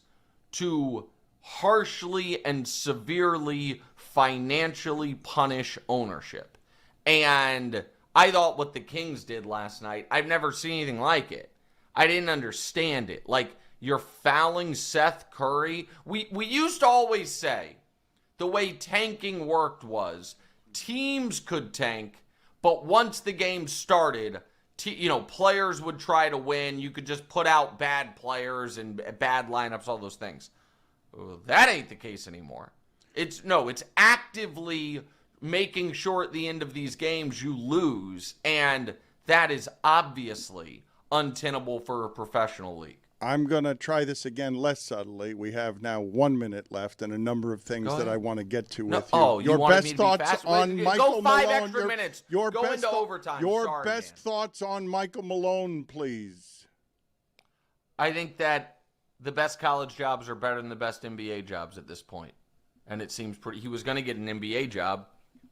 to harshly and severely financially punish ownership. And I thought what the Kings did last night, I've never seen anything like it. I didn't understand it. Like, you're fouling Seth Curry. We used to always say the way tanking worked was teams could tank, but once the game started, players would try to win. You could just put out bad players and bad lineups, all those things. That ain't the case anymore. It's actively making sure at the end of these games you lose, and that is obviously untenable for a professional league. I'm going to try this again less subtly. We have now 1 minute left and a number of things that I want to get to with you. Oh, your best thoughts on Michael Malone. Go 5 extra minutes. Go into overtime. Your best thoughts on Michael Malone, please. I think that the best college jobs are better than the best NBA jobs at this point. And it seems he was going to get an NBA job,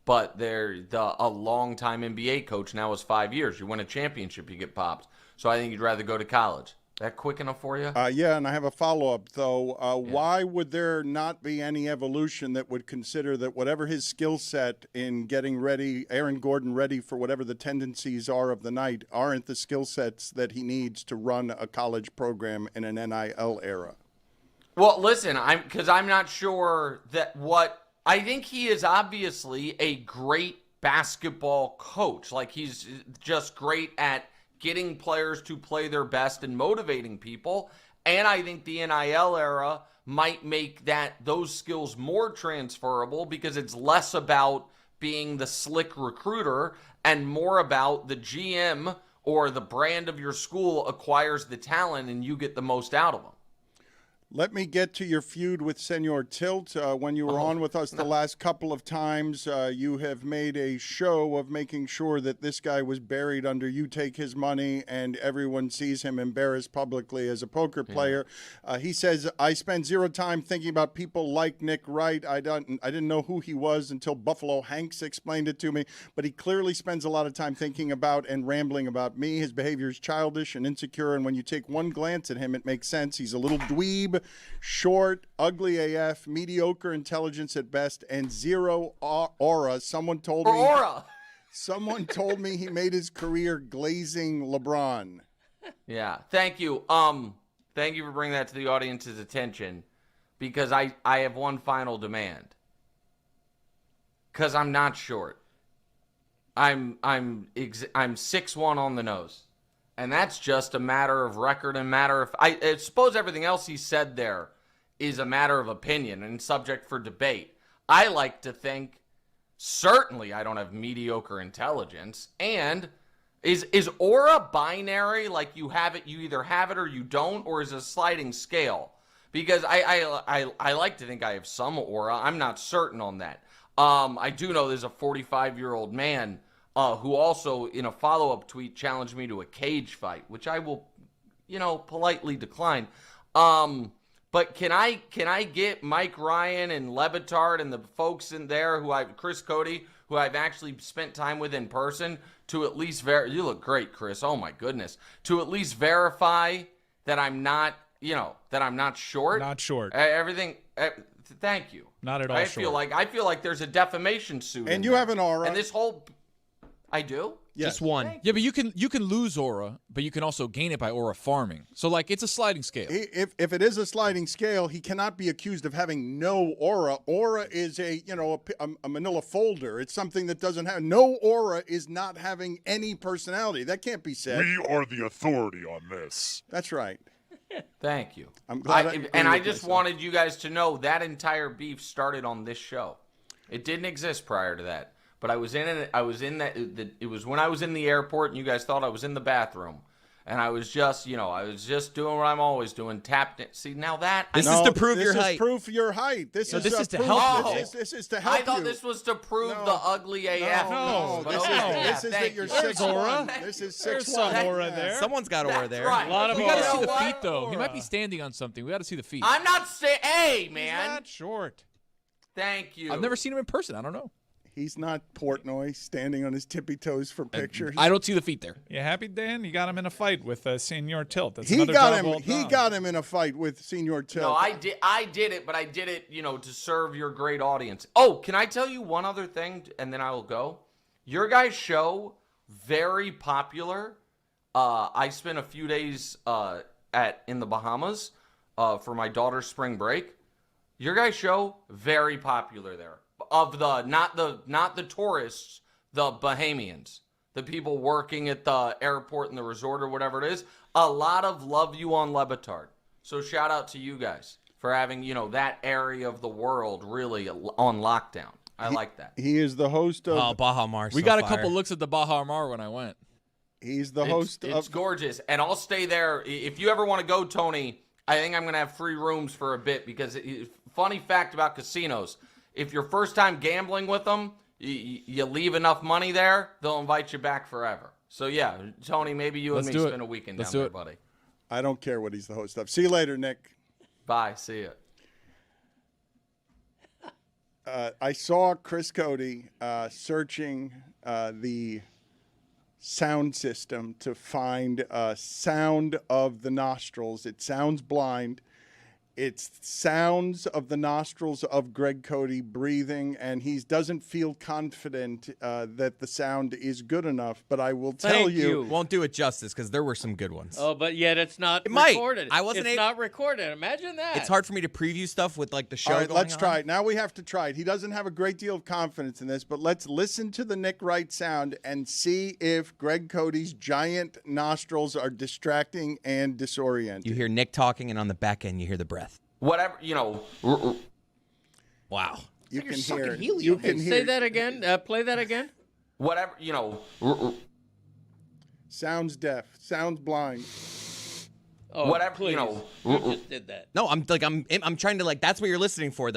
but a long-time NBA coach now is 5 years. You win a championship, you get popped. So I think you'd rather go to college. That quick enough for you? Yeah, and I have a follow-up, though. Why would there not be any evolution that would consider that whatever his skill set in getting Aaron Gordon ready for whatever the tendencies are of the night, aren't the skill sets that he needs to run a college program in an NIL era? Well, listen, I'm not sure that I think he is obviously a great basketball coach. Like, he's just great at getting players to play their best and motivating people. And I think the NIL era might make those skills more transferable because it's less about being the slick recruiter and more about the GM or the brand of your school acquires the talent and you get the most out of them. Let me get to your feud with Senor Tilt. When you were on with us the last couple of times, you have made a show of making sure that this guy was buried under You Take His Money and everyone sees him embarrassed publicly as a poker player. He says, I spend zero time thinking about people like Nick Wright. I didn't know who he was until Buffalo Hanks explained it to me, but he clearly spends a lot of time thinking about and rambling about me. His behavior is childish and insecure, and when you take one glance at him, it makes sense. He's a little dweeb, short, ugly AF, mediocre intelligence at best, and zero aura. Someone told me he made his career glazing LeBron. Yeah, thank you. Thank you for bringing that to the audience's attention, because I have one final demand. Because I'm not short. I'm 6'1" on the nose. And that's just a matter of record and matter of... I suppose everything else he said there is a matter of opinion and subject for debate. I like to think, certainly I don't have mediocre intelligence. And is aura binary? Like you have it, you either have it or you don't? Or is it a sliding scale? Because I like to think I have some aura. I'm not certain on that. I do know there's a 45-year-old man who also, in a follow-up tweet, challenged me to a cage fight, which I will, politely decline. But can I get Mike Ryan and Le Batard and the folks in there Chris Cody, who I've actually spent time with in person, to at least you look great, Chris. Oh my goodness. To at least verify that I'm not, that I'm not short. Not short. Everything. Thank you. Not at all short. I feel like there's a defamation suit. And you have an aura. And this whole. I do? Yes. Just one. Yeah, but you can lose aura, but you can also gain it by aura farming. So it's a sliding scale. If it is a sliding scale, he cannot be accused of having no aura. Aura is a manila folder. It's something that doesn't have no aura. Is not having any personality. That can't be said. We are the authority on this. That's right. Thank you. I'm glad. I just wanted you guys to know that entire beef started on this show. It didn't exist prior to that. But I was in it. It was when I was in the airport, and you guys thought I was in the bathroom, and I was just, doing what I'm always doing, tapped it. See, now that this is to prove your height. This is proof your height. This is to help. This is to help you. I thought this was to prove the ugly AF. This is that you're 6'1". This is 6'1". Aura there. Someone's got aura there. Right. A lot of We got to see the aura. feet, though. He might be standing on something. We got to see the feet. I'm not saying, hey, man. He's not short. Thank you. I've never seen him in person. I don't know. He's not Portnoy standing on his tippy toes for pictures. I don't see the feet there. You happy, Dan? You got him in a fight with Senor Tilt. That's He another got job him. well He done. got him in a fight with Senor Tilt. No, I did it, but I did it, to serve your great audience. Oh, can I tell you one other thing, and then I will go? Your guys' show, very popular. I spent a few days in the Bahamas for my daughter's spring break. Your guys' show, very popular there. Of the not the tourists, the Bahamians, the people working at the airport and the resort or whatever it is. A lot of love you on Le Batard. So shout out to you guys for having that area of the world really on lockdown. I like that. He is the host of Baja Mar. We got a couple looks at the Baja Mar when I went. He's the host of. It's gorgeous, and I'll stay there if you ever want to go, Tony. I think I'm gonna have free rooms for a bit because funny fact about casinos. If you're first time gambling with them, you leave enough money there, they'll invite you back forever. So, yeah, Tony, maybe you and me spend a weekend down there, buddy. I don't care what he's the host of. See you later, Nick. Bye. See ya. I saw Chris Cody searching the sound system to find sound of the nostrils. It sounds blind. It's sounds of the nostrils of Greg Cody breathing, and he doesn't feel confident that the sound is good enough. But I will tell you, won't do it justice because there were some good ones. Oh, but yet it's not might. recorded. I wasn't It's not recorded. Imagine that. It's hard for me to preview stuff with like the show. All right, going let's on. try it. Now we have to try it. He doesn't have a great deal of confidence in this, but let's listen to the Nick Wright sound and see if Greg Cody's giant nostrils are distracting and disorienting. You hear Nick talking, and on the back end, you hear the breath. Whatever, Wow. You can hear it. helium. You can hear Say that again. Play that again. whatever, Sounds deaf. Sounds blind. Oh, whatever, please. You just did that. No, I'm trying to like. That's what you're listening for.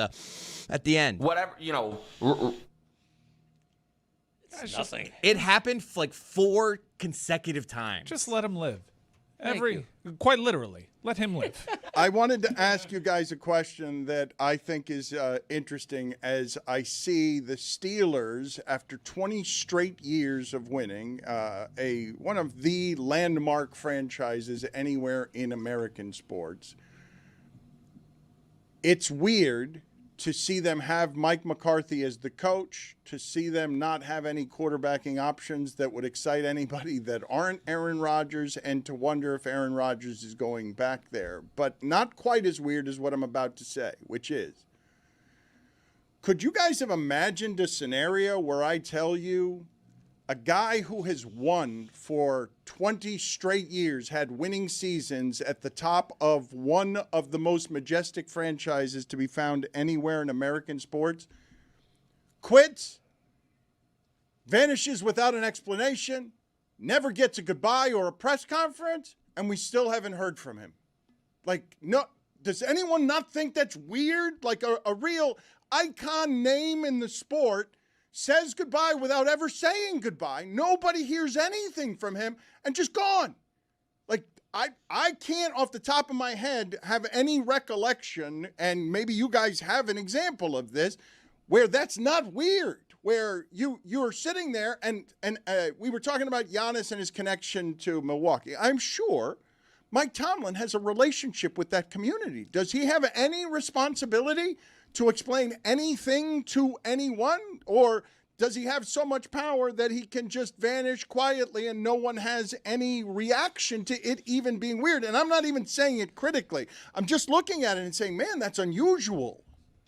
At the end. whatever, It's nothing. It happened like 4 consecutive times. Just let him live. Thank Quite literally, let him live. I wanted to ask you guys a question that I think is interesting as I see the Steelers, after 20 straight years of winning, one of the landmark franchises anywhere in American sports. It's weird to see them have Mike McCarthy as the coach, to see them not have any quarterbacking options that would excite anybody that aren't Aaron Rodgers, and to wonder if Aaron Rodgers is going back there. But not quite as weird as what I'm about to say, which is, could you guys have imagined a scenario where I tell you a guy who has won for 20 straight years, had winning seasons at the top of one of the most majestic franchises to be found anywhere in American sports, quits, vanishes without an explanation, never gets a goodbye or a press conference, and we still haven't heard from him? Like, no, does anyone not think that's weird? Like a real icon name in the sport says goodbye without ever saying goodbye. Nobody hears anything from him and just gone. Like, I can't off the top of my head have any recollection, and maybe you guys have an example of this, where that's not weird, where you're sitting there and we were talking about Giannis and his connection to Milwaukee. I'm sure Mike Tomlin has a relationship with that community. Does he have any responsibility to explain anything to anyone? Or does he have so much power that he can just vanish quietly and no one has any reaction to it even being weird? And I'm not even saying it critically. I'm just looking at it and saying, man, that's unusual.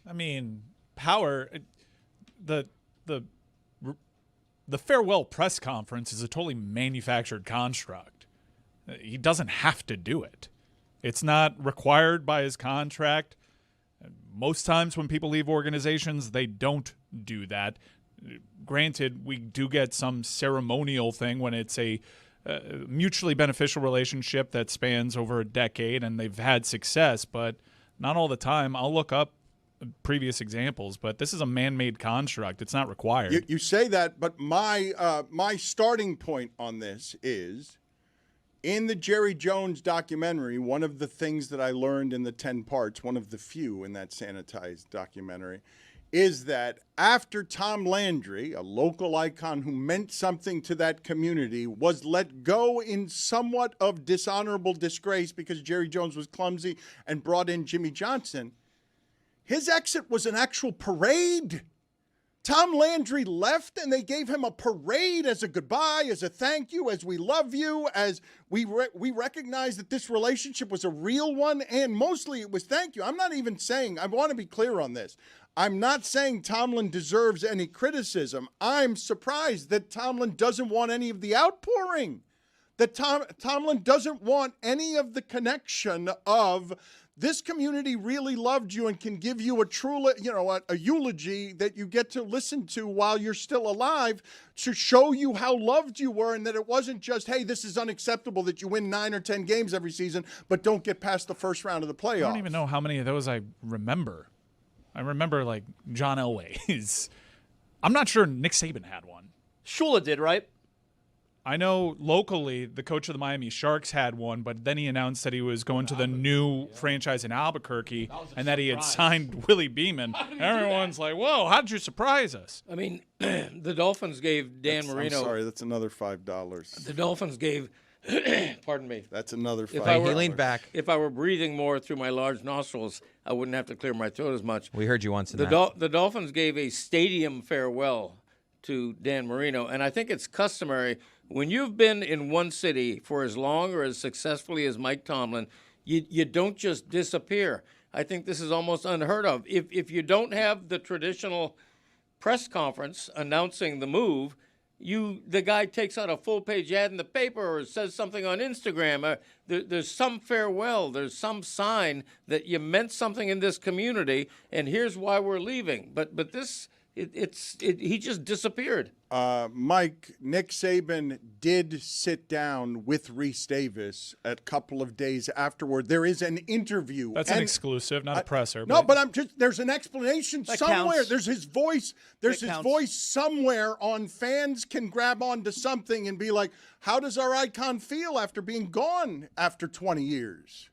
I mean, power, the farewell press conference is a totally manufactured construct. He doesn't have to do it. It's not required by his contract. Most times when people leave organizations, they don't do that. Granted, we do get some ceremonial thing when it's a mutually beneficial relationship that spans over a decade and they've had success, but not all the time. I'll look up previous examples, but this is a man-made construct. It's not required. You say that, but my starting point on this is, in the Jerry Jones documentary, one of the things that I learned in the 10 parts, one of the few in that sanitized documentary, is that after Tom Landry, a local icon who meant something to that community, was let go in somewhat of dishonorable disgrace because Jerry Jones was clumsy and brought in Jimmy Johnston, his exit was an actual parade. Tom Landry left, and they gave him a parade as a goodbye, as a thank you, as we love you, as we recognize that this relationship was a real one, and mostly it was thank you. I'm not even saying, I want to be clear on this, I'm not saying Tomlin deserves any criticism. I'm surprised that Tomlin doesn't want any of the outpouring, that Tomlin doesn't want any of the connection of this community really loved you and can give you a eulogy that you get to listen to while you're still alive to show you how loved you were, and that it wasn't just, hey, this is unacceptable that you win 9 or 10 games every season but don't get past the first round of the playoffs. I don't even know how many of those I remember. I remember, like, John Elway's. I'm not sure Nick Saban had one. Shula did, right? I know locally the coach of the Miami Sharks had one, but then he announced that he was going to the new franchise in Albuquerque and that he had signed Willie Beeman. Everyone's like, whoa, how did you surprise us? I mean, the Dolphins gave Dan Marino. I'm sorry, that's another $5. The Dolphins gave Pardon me. That's another If fight. He leaned back. If I were breathing more through my large nostrils, I wouldn't have to clear my throat as much. We heard you once in that. The Dolphins gave a stadium farewell to Dan Marino, and I think it's customary when you've been in one city for as long or as successfully as Mike Tomlin, you don't just disappear. I think this is almost unheard of. If you don't have the traditional press conference announcing the move, the guy takes out a full-page ad in the paper or says something on Instagram. There's some farewell. There's some sign that you meant something in this community, and here's why we're leaving. But this, he just disappeared. Mike, Nick Saban did sit down with Reese Davis a couple of days afterward. There is an interview. That's an exclusive, not a presser. No, but there's an explanation That somewhere. counts. There's his voice. There's That his counts. voice somewhere on fans can grab onto something and be like, how does our icon feel after being gone after 20 years?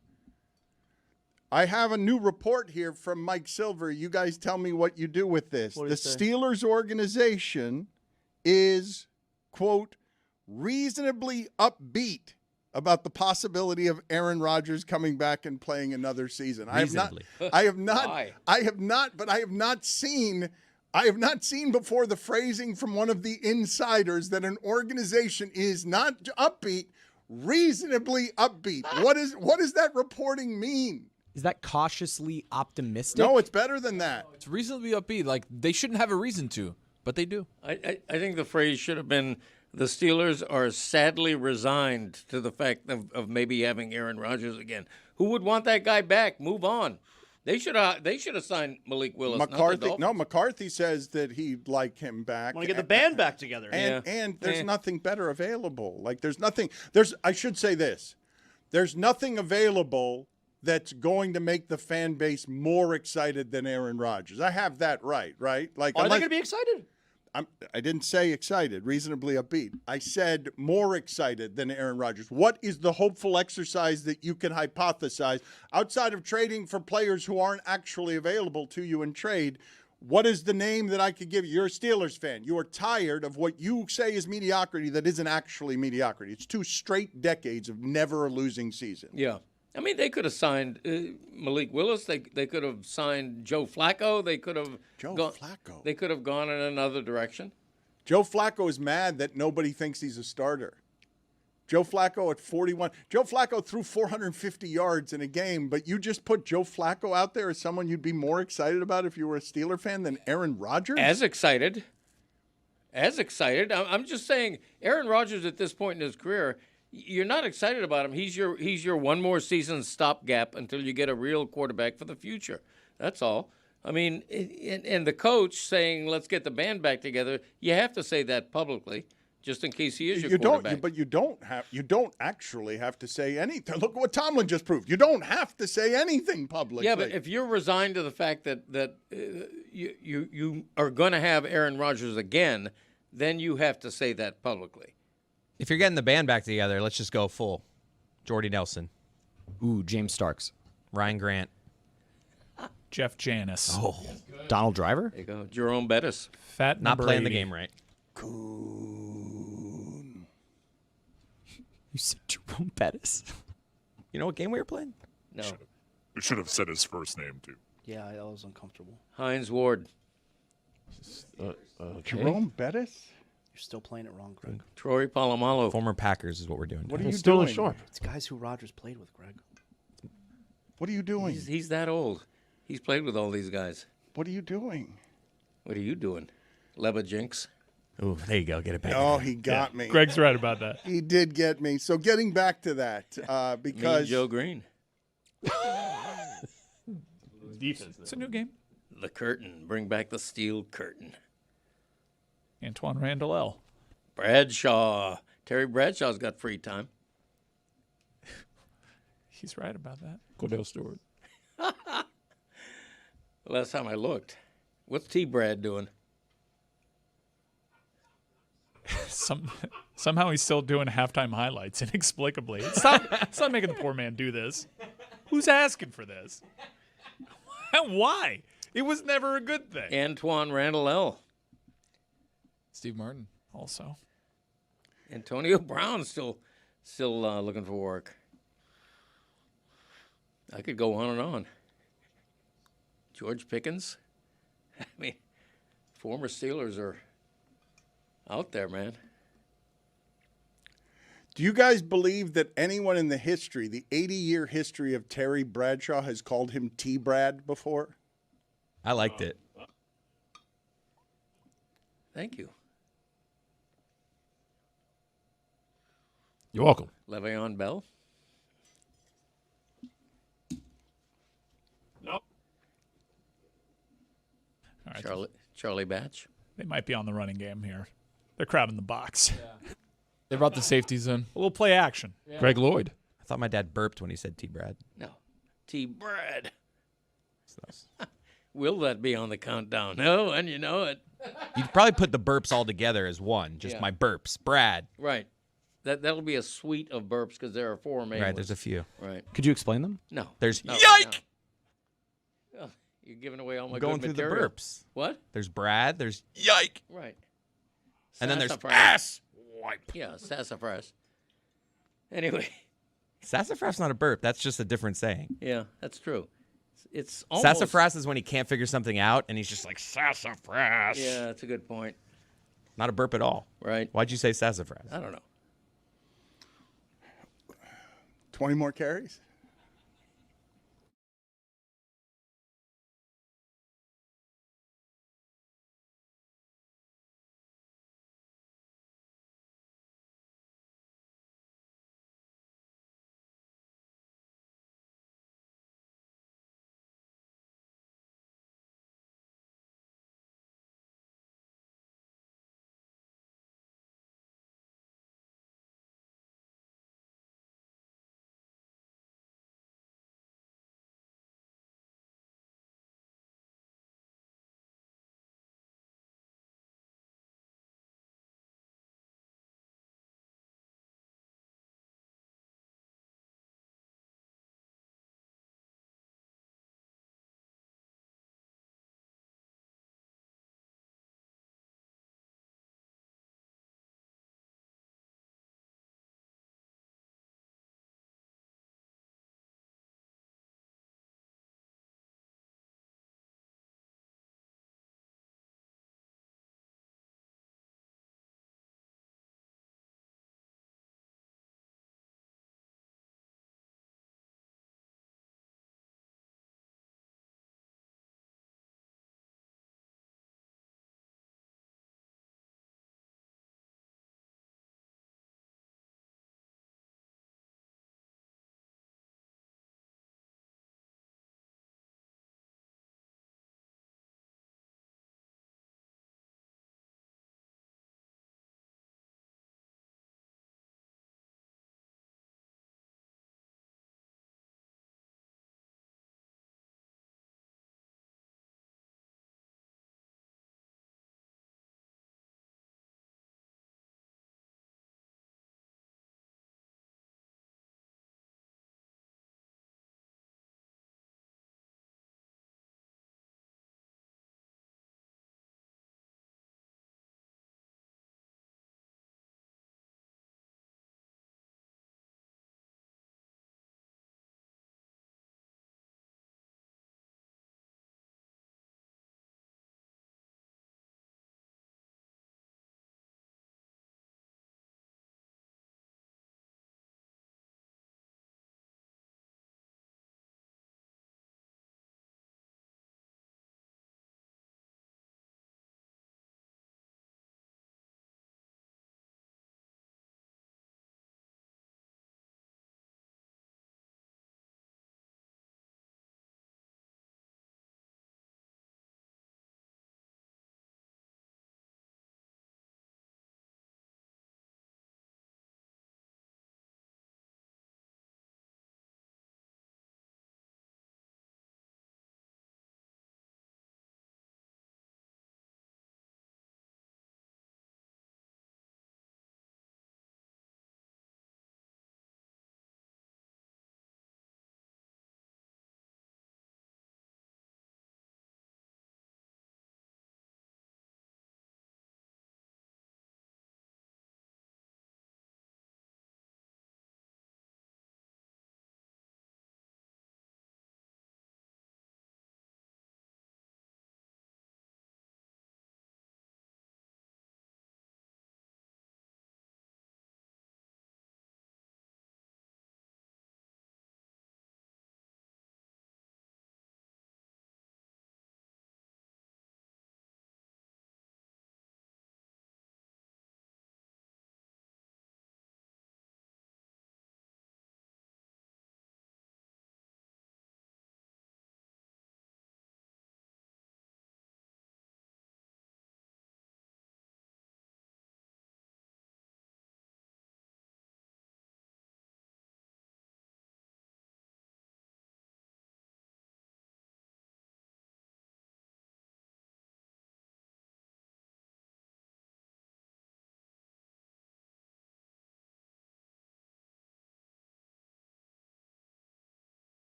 I have a new report here from Mike Silver. You guys tell me what you do with this. What The did he say? Steelers organization is, quote, reasonably upbeat about the possibility of Aaron Rodgers coming back and playing another season. I have not, Why? I have not seen before the phrasing from one of the insiders that an organization is not upbeat, reasonably upbeat. What does that reporting mean? Is that cautiously optimistic? No, it's better than that. It's reasonably upbeat. Like, they shouldn't have a reason to, but they do. I think the phrase should have been, the Steelers are sadly resigned to the fact of maybe having Aaron Rodgers again. Who would want that guy back? Move on. They should have signed Malik Willis. not the Dolphins. McCarthy says that he'd like him back. Want to get the band back together. And there's nothing better available. Like I should say this. There's nothing available that's going to make the fan base more excited than Aaron Rodgers. I have that right? Like, Are they going to be excited? I didn't say excited, reasonably upbeat. I said more excited than Aaron Rodgers. What is the hopeful exercise that you can hypothesize outside of trading for players who aren't actually available to you in trade? What is the name that I could give you? You're a Steelers fan. You are tired of what you say is mediocrity that isn't actually mediocrity. It's 2 straight decades of never a losing season. Yeah. I mean, they could have signed Malik Willis. They could have signed Joe Flacco. They could have Flacco. They could have gone in another direction. Joe Flacco is mad that nobody thinks he's a starter. Joe Flacco at 41. Joe Flacco threw 450 yards in a game, but you just put Joe Flacco out there as someone you'd be more excited about if you were a Steeler fan than Aaron Rodgers? As excited. I'm just saying, Aaron Rodgers at this point in his career, you're not excited about him. He's your one more season stopgap until you get a real quarterback for the future. That's all. I mean, and the coach saying, let's get the band back together, you have to say that publicly, just in case he is your quarterback. But you don't actually have to say anything. Look what Tomlin just proved. You don't have to say anything publicly. Yeah, but if you're resigned to the fact that you are going to have Aaron Rodgers again, then you have to say that publicly. If you're getting the band back together, let's just go full. Jordy Nelson. Ooh, James Starks. Ryan Grant. Jeff Janis. Oh, Donald Driver? There you go. Jerome Bettis. Fat Not number playing 80. the game right. Coon. You said Jerome Bettis? You know what game we were playing? No. We should have said his first name, too. Yeah, I was uncomfortable. Hines Ward. Jerome Bettis? You're still playing it wrong, Greg. Troy Polamalu. Former Packers is what we're doing. What are you still doing? in short. It's guys who Rodgers played with, Greg. What are you doing? He's that old. He's played with all these guys. What are you doing? What are you doing? Leba Jinx. Ooh, there you go. Get it back. Oh, he got me. Greg's right about that. He did get me. So getting back to that, Me and because Joe Green. Defense. It's a new game. The curtain. Bring back the steel curtain. Antoine Randall L. Bradshaw. Terry Bradshaw's got free time. He's right about that. Cordell Stewart. Last time I looked. What's T-Brad doing? Somehow he's still doing halftime highlights inexplicably. Stop making the poor man do this. Who's asking for this? Why? It was never a good thing. Antoine Randall L. Steve Martin. Also. Antonio Brown still Still looking for work. I could go on and on. George Pickens. I mean, former Steelers are out there, man. Do you guys believe that anyone in the history, the 80-year history of Terry Bradshaw, has called him T-Brad before? I liked it. Thank you. You're welcome. Le'Veon Bell. Nope. All right. Charlie Batch. They might be on the running game here. They're crowding the box. Yeah. They brought the safeties in. We'll play action. Yeah. Greg Lloyd. I thought my dad burped when he said T-Brad. No. T-Brad. Will that be on the countdown? No, and you know it. You'd probably put the burps all together as one. Just my burps. Brad. Right. That'll be a suite of burps because there are 4 main Right, ones. there's a few. Right. Could you explain them? No. There's no, yike! No. Oh, you're giving away all my I'm going good through material. the burps. What? There's Brad. There's yike. Right. And then there's Sassafras. ass wipe. Yeah, sassafras. Anyway. Sassafras not a burp. That's just a different saying. Yeah, that's true. It's almost... Sassafras is when he can't figure something out, and he's just like, sassafras. Yeah, that's a good point. Not a burp at all. Right. Why'd you say sassafras? I don't know. 20 more carries?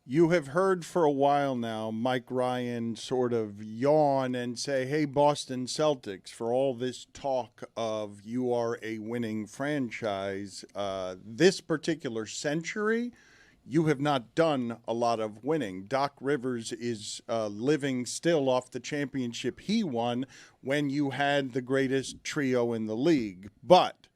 You have heard for a while now Mike Ryan sort of yawn and say, hey, Boston Celtics, for all this talk of you are a winning franchise, this particular century, you have not done a lot of winning. Doc Rivers is living still off the championship he won when you had the greatest trio in the league. But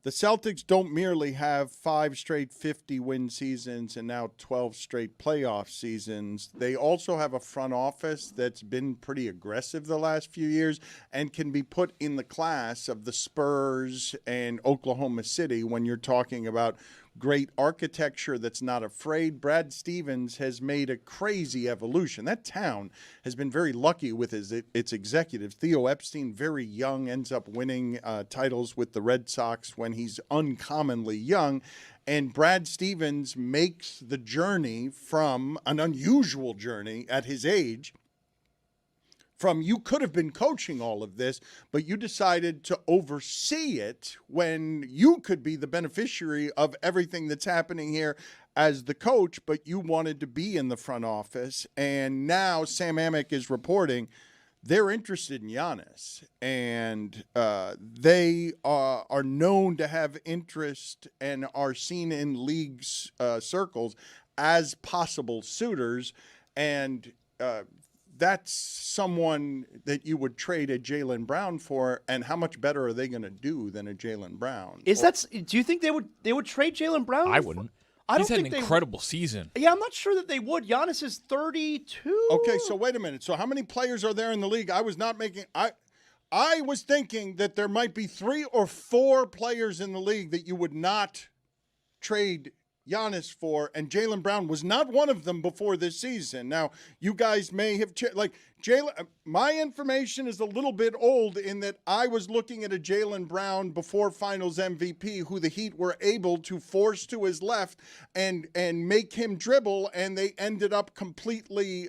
the Celtics don't merely have 5 straight 50-win seasons and now 12 straight playoff seasons. They also have a front office that's been pretty aggressive the last few years and can be put in the class of the Spurs and Oklahoma City when you're talking about great architecture that's not afraid. Brad Stevens has made a crazy evolution. That town has been very lucky with its executives. Theo Epstein, very young, ends up winning titles with the Red Sox when he's uncommonly young. And Brad Stevens makes the journey from an unusual journey at his age from you could have been coaching all of this, but you decided to oversee it when you could be the beneficiary of everything that's happening here as the coach, but you wanted to be in the front office. And now Sam Amick is reporting they're interested in Giannis, and they are known to have interest and are seen in leagues circles as possible suitors. And that's someone that you would trade a Jaylen Brown for, and how much better are they going to do than a Jaylen Brown? Do you think they would trade Jaylen Brown? I wouldn't. He's had an incredible season. Yeah, I'm not sure that they would. Giannis is 32. Okay, so wait a minute. So how many players are there in the league? I was thinking that there might be 3 or 4 players in the league that you would not trade Giannis for, and Jaylen Brown was not one of them before this season. Now, you guys may have Jaylen. My information is a little bit old in that I was looking at a Jaylen Brown before Finals MVP, who the Heat were able to force to his left and make him dribble, and they ended up completely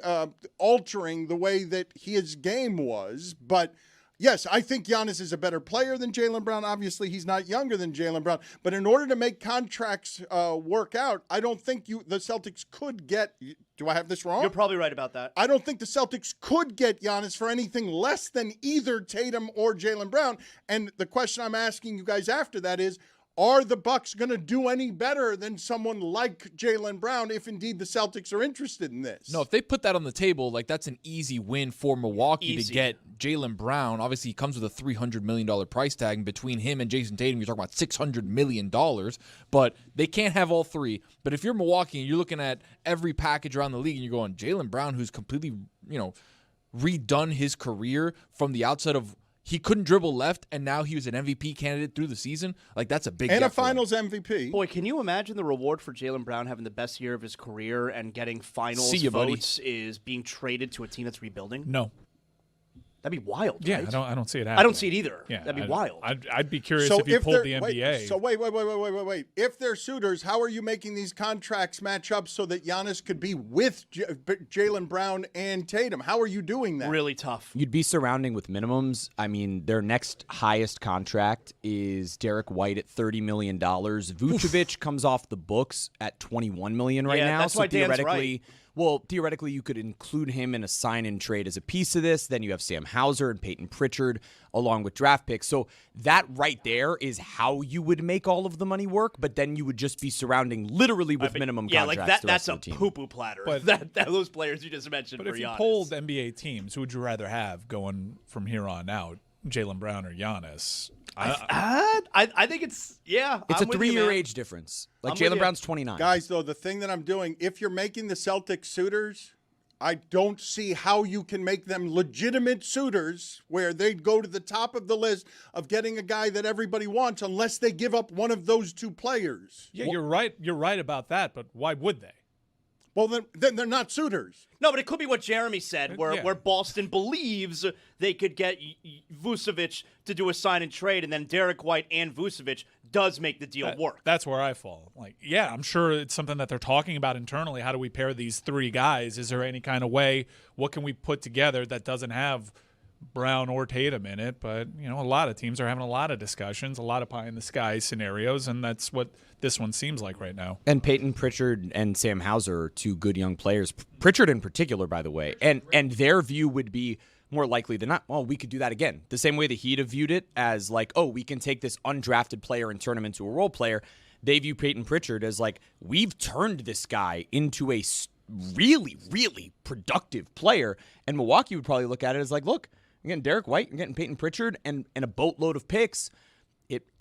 altering the way that his game was. But yes, I think Giannis is a better player than Jaylen Brown. Obviously, he's not younger than Jaylen Brown. But in order to make contracts work out, I don't think the Celtics could get – do I have this wrong? You're probably right about that. I don't think the Celtics could get Giannis for anything less than either Tatum or Jaylen Brown. And the question I'm asking you guys after that is, are the Bucks going to do any better than someone like Jaylen Brown if indeed the Celtics are interested in this? No, if they put that on the table, that's an easy win for Milwaukee to get Jaylen Brown. Obviously, he comes with a $300 million price tag. And between him and Jason Tatum, you're talking about $600 million. But they can't have all 3. But if you're Milwaukee and you're looking at every package around the league and you're going, Jaylen Brown, who's completely, redone his career from the outset of he couldn't dribble left, and now he was an MVP candidate through the season. That's a big and get a Finals MVP. Boy, can you imagine the reward for Jaylen Brown having the best year of his career and getting Finals votes is being traded to a team that's rebuilding? No. That'd be wild. Yeah, right? I don't see it happening. I don't see it either. Yeah, that'd be wild. I'd be curious if you pulled the NBA. Wait. If they're suitors, how are you making these contracts match up so that Giannis could be with Jaylen Brown and Tatum? How are you doing that? Really tough. You'd be surrounding with minimums. I mean, their next highest contract is Derek White at $30 million. Vucevic comes off the books at $21 million right now. That's so why Dan's right. Well, theoretically, you could include him in a sign-in trade as a piece of this. Then you have Sam Hauser and Peyton Pritchard along with draft picks. So that right there is how you would make all of the money work, but then you would just be surrounding literally with minimum contracts. That's a poo-poo platter. But those players you just mentioned But for if you Giannis. polled NBA teams, who would you rather have going from here on out, Jaylen Brown or Giannis? I think it's It's I'm a with you, 3-year man. age difference. I'm with Jaylen you. Brown's 29. Guys, though, the thing that I'm doing, if you're making the Celtics suitors, I don't see how you can make them legitimate suitors where they'd go to the top of the list of getting a guy that everybody wants unless they give up one of those 2 players. Yeah, you're right. You're right about that, but why would they? Well, then they're not suitors. No, but it could be what Jeremy said, where Boston believes they could get Vucevic to do a sign and trade, and then Derek White and Vucevic does make the deal work. That's where I fall. I'm sure it's something that they're talking about internally. How do we pair these 3 guys? Is there any kind of way? What can we put together that doesn't have Brown or Tatum in it, but a lot of teams are having a lot of discussions, a lot of pie in the sky scenarios, and that's what this one seems like right now. And Peyton Pritchard and Sam Hauser are two good young players. Pritchard in particular, by the way, and their view would be more likely than not, well, we could do that again. The same way the Heat have viewed it as like, oh, we can take this undrafted player and turn him into a role player. They view Peyton Pritchard as like, we've turned this guy into a really, really productive player. And Milwaukee would probably look at it as like, look, you're getting Derek White, you're getting Peyton Pritchard, and a boatload of picks.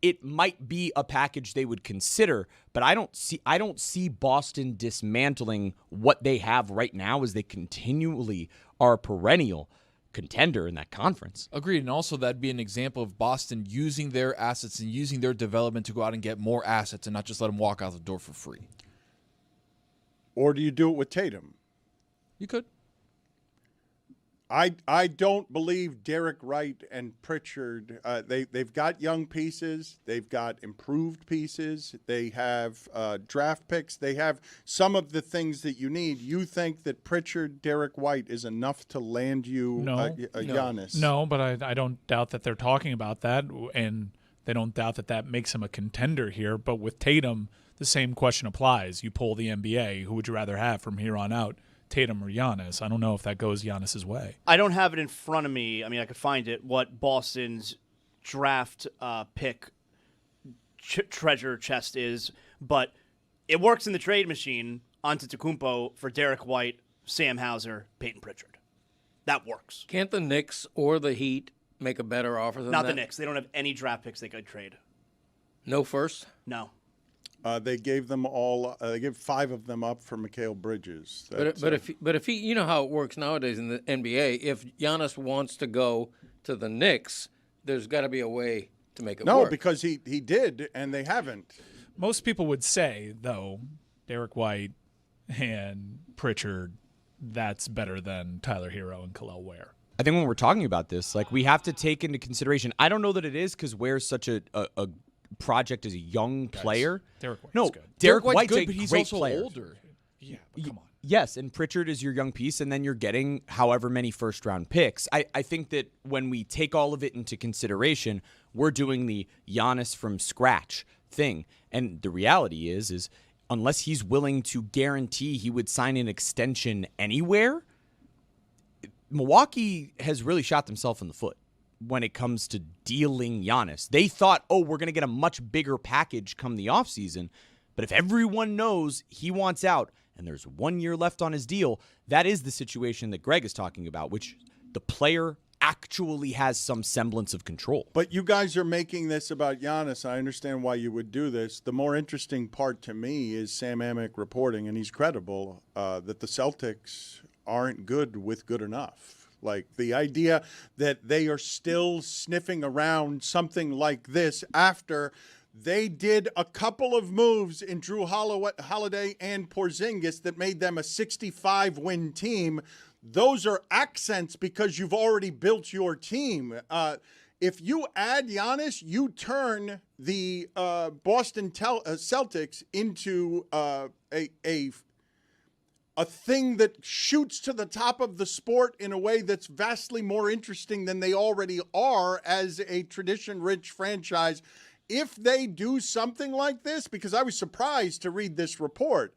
It might be a package they would consider, but I don't see Boston dismantling what they have right now as they continually are a perennial contender in that conference. Agreed, and also that'd be an example of Boston using their assets and using their development to go out and get more assets and not just let them walk out the door for free. Or do you do it with Tatum? You could. I don't believe Derek Wright and Pritchard. They've got young pieces. They've got improved pieces. They have draft picks. They have some of the things that you need. You think that Pritchard, Derek White is enough to land you a Giannis? No, but I don't doubt that they're talking about that, and they don't doubt that makes him a contender here. But with Tatum, the same question applies. You pull the NBA. Who would you rather have from here on out? Tatum or Giannis? I don't know if that goes Giannis's way. I don't have it in front of me. I mean, I could find it, what Boston's draft pick treasure chest is, but it works in the trade machine. Antetokounmpo for Derek White, Sam Hauser, Peyton Pritchard. That works. Can't the Knicks or the Heat make a better offer than that? Not the Knicks. They don't have any draft picks they could trade. No first? No. They gave them all. They gave 5 of them up for Mikal Bridges. But if he, you know how it works nowadays in the NBA. If Giannis wants to go to the Knicks, there's got to be a way to make it work. No, because he did, and they haven't. Most people would say, though, Derek White and Pritchard, that's better than Tyler Hero and Khalil Ware. I think when we're talking about this, like, we have to take into consideration. I don't know that it is because Ware's such a project as a young player. Derek White's no, good. Derek White's White's good, a but he's great also player. older. Yeah, but come on. Yes, and Pritchard is your young piece, and then you're getting however many first-round picks. I think that when we take all of it into consideration, we're doing the Giannis from scratch thing. And the reality is unless he's willing to guarantee he would sign an extension anywhere, Milwaukee has really shot themselves in the foot when it comes to dealing Giannis. They thought, we're going to get a much bigger package come the offseason. But if everyone knows he wants out and there's 1 year left on his deal, that is the situation that Greg is talking about, which the player actually has some semblance of control. But you guys are making this about Giannis. I understand why you would do this. The more interesting part to me is Sam Amick reporting, and he's credible, that the Celtics aren't good with good enough. Like the idea that they are still sniffing around something like this after they did a couple of moves in Drew Holiday and Porzingis that made them a 65-win team. Those are accents because you've already built your team. If you add Giannis, you turn the Boston Celtics into a thing that shoots to the top of the sport in a way that's vastly more interesting than they already are as a tradition-rich franchise. If they do something like this, because I was surprised to read this report,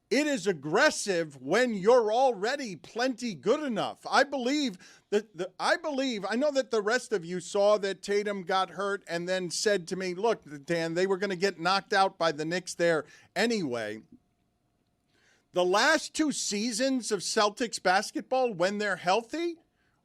it is aggressive when you're already plenty good enough. I know that the rest of you saw that Tatum got hurt and then said to me, look, Dan, they were going to get knocked out by the Knicks there anyway. The last 2 seasons of Celtics basketball, when they're healthy,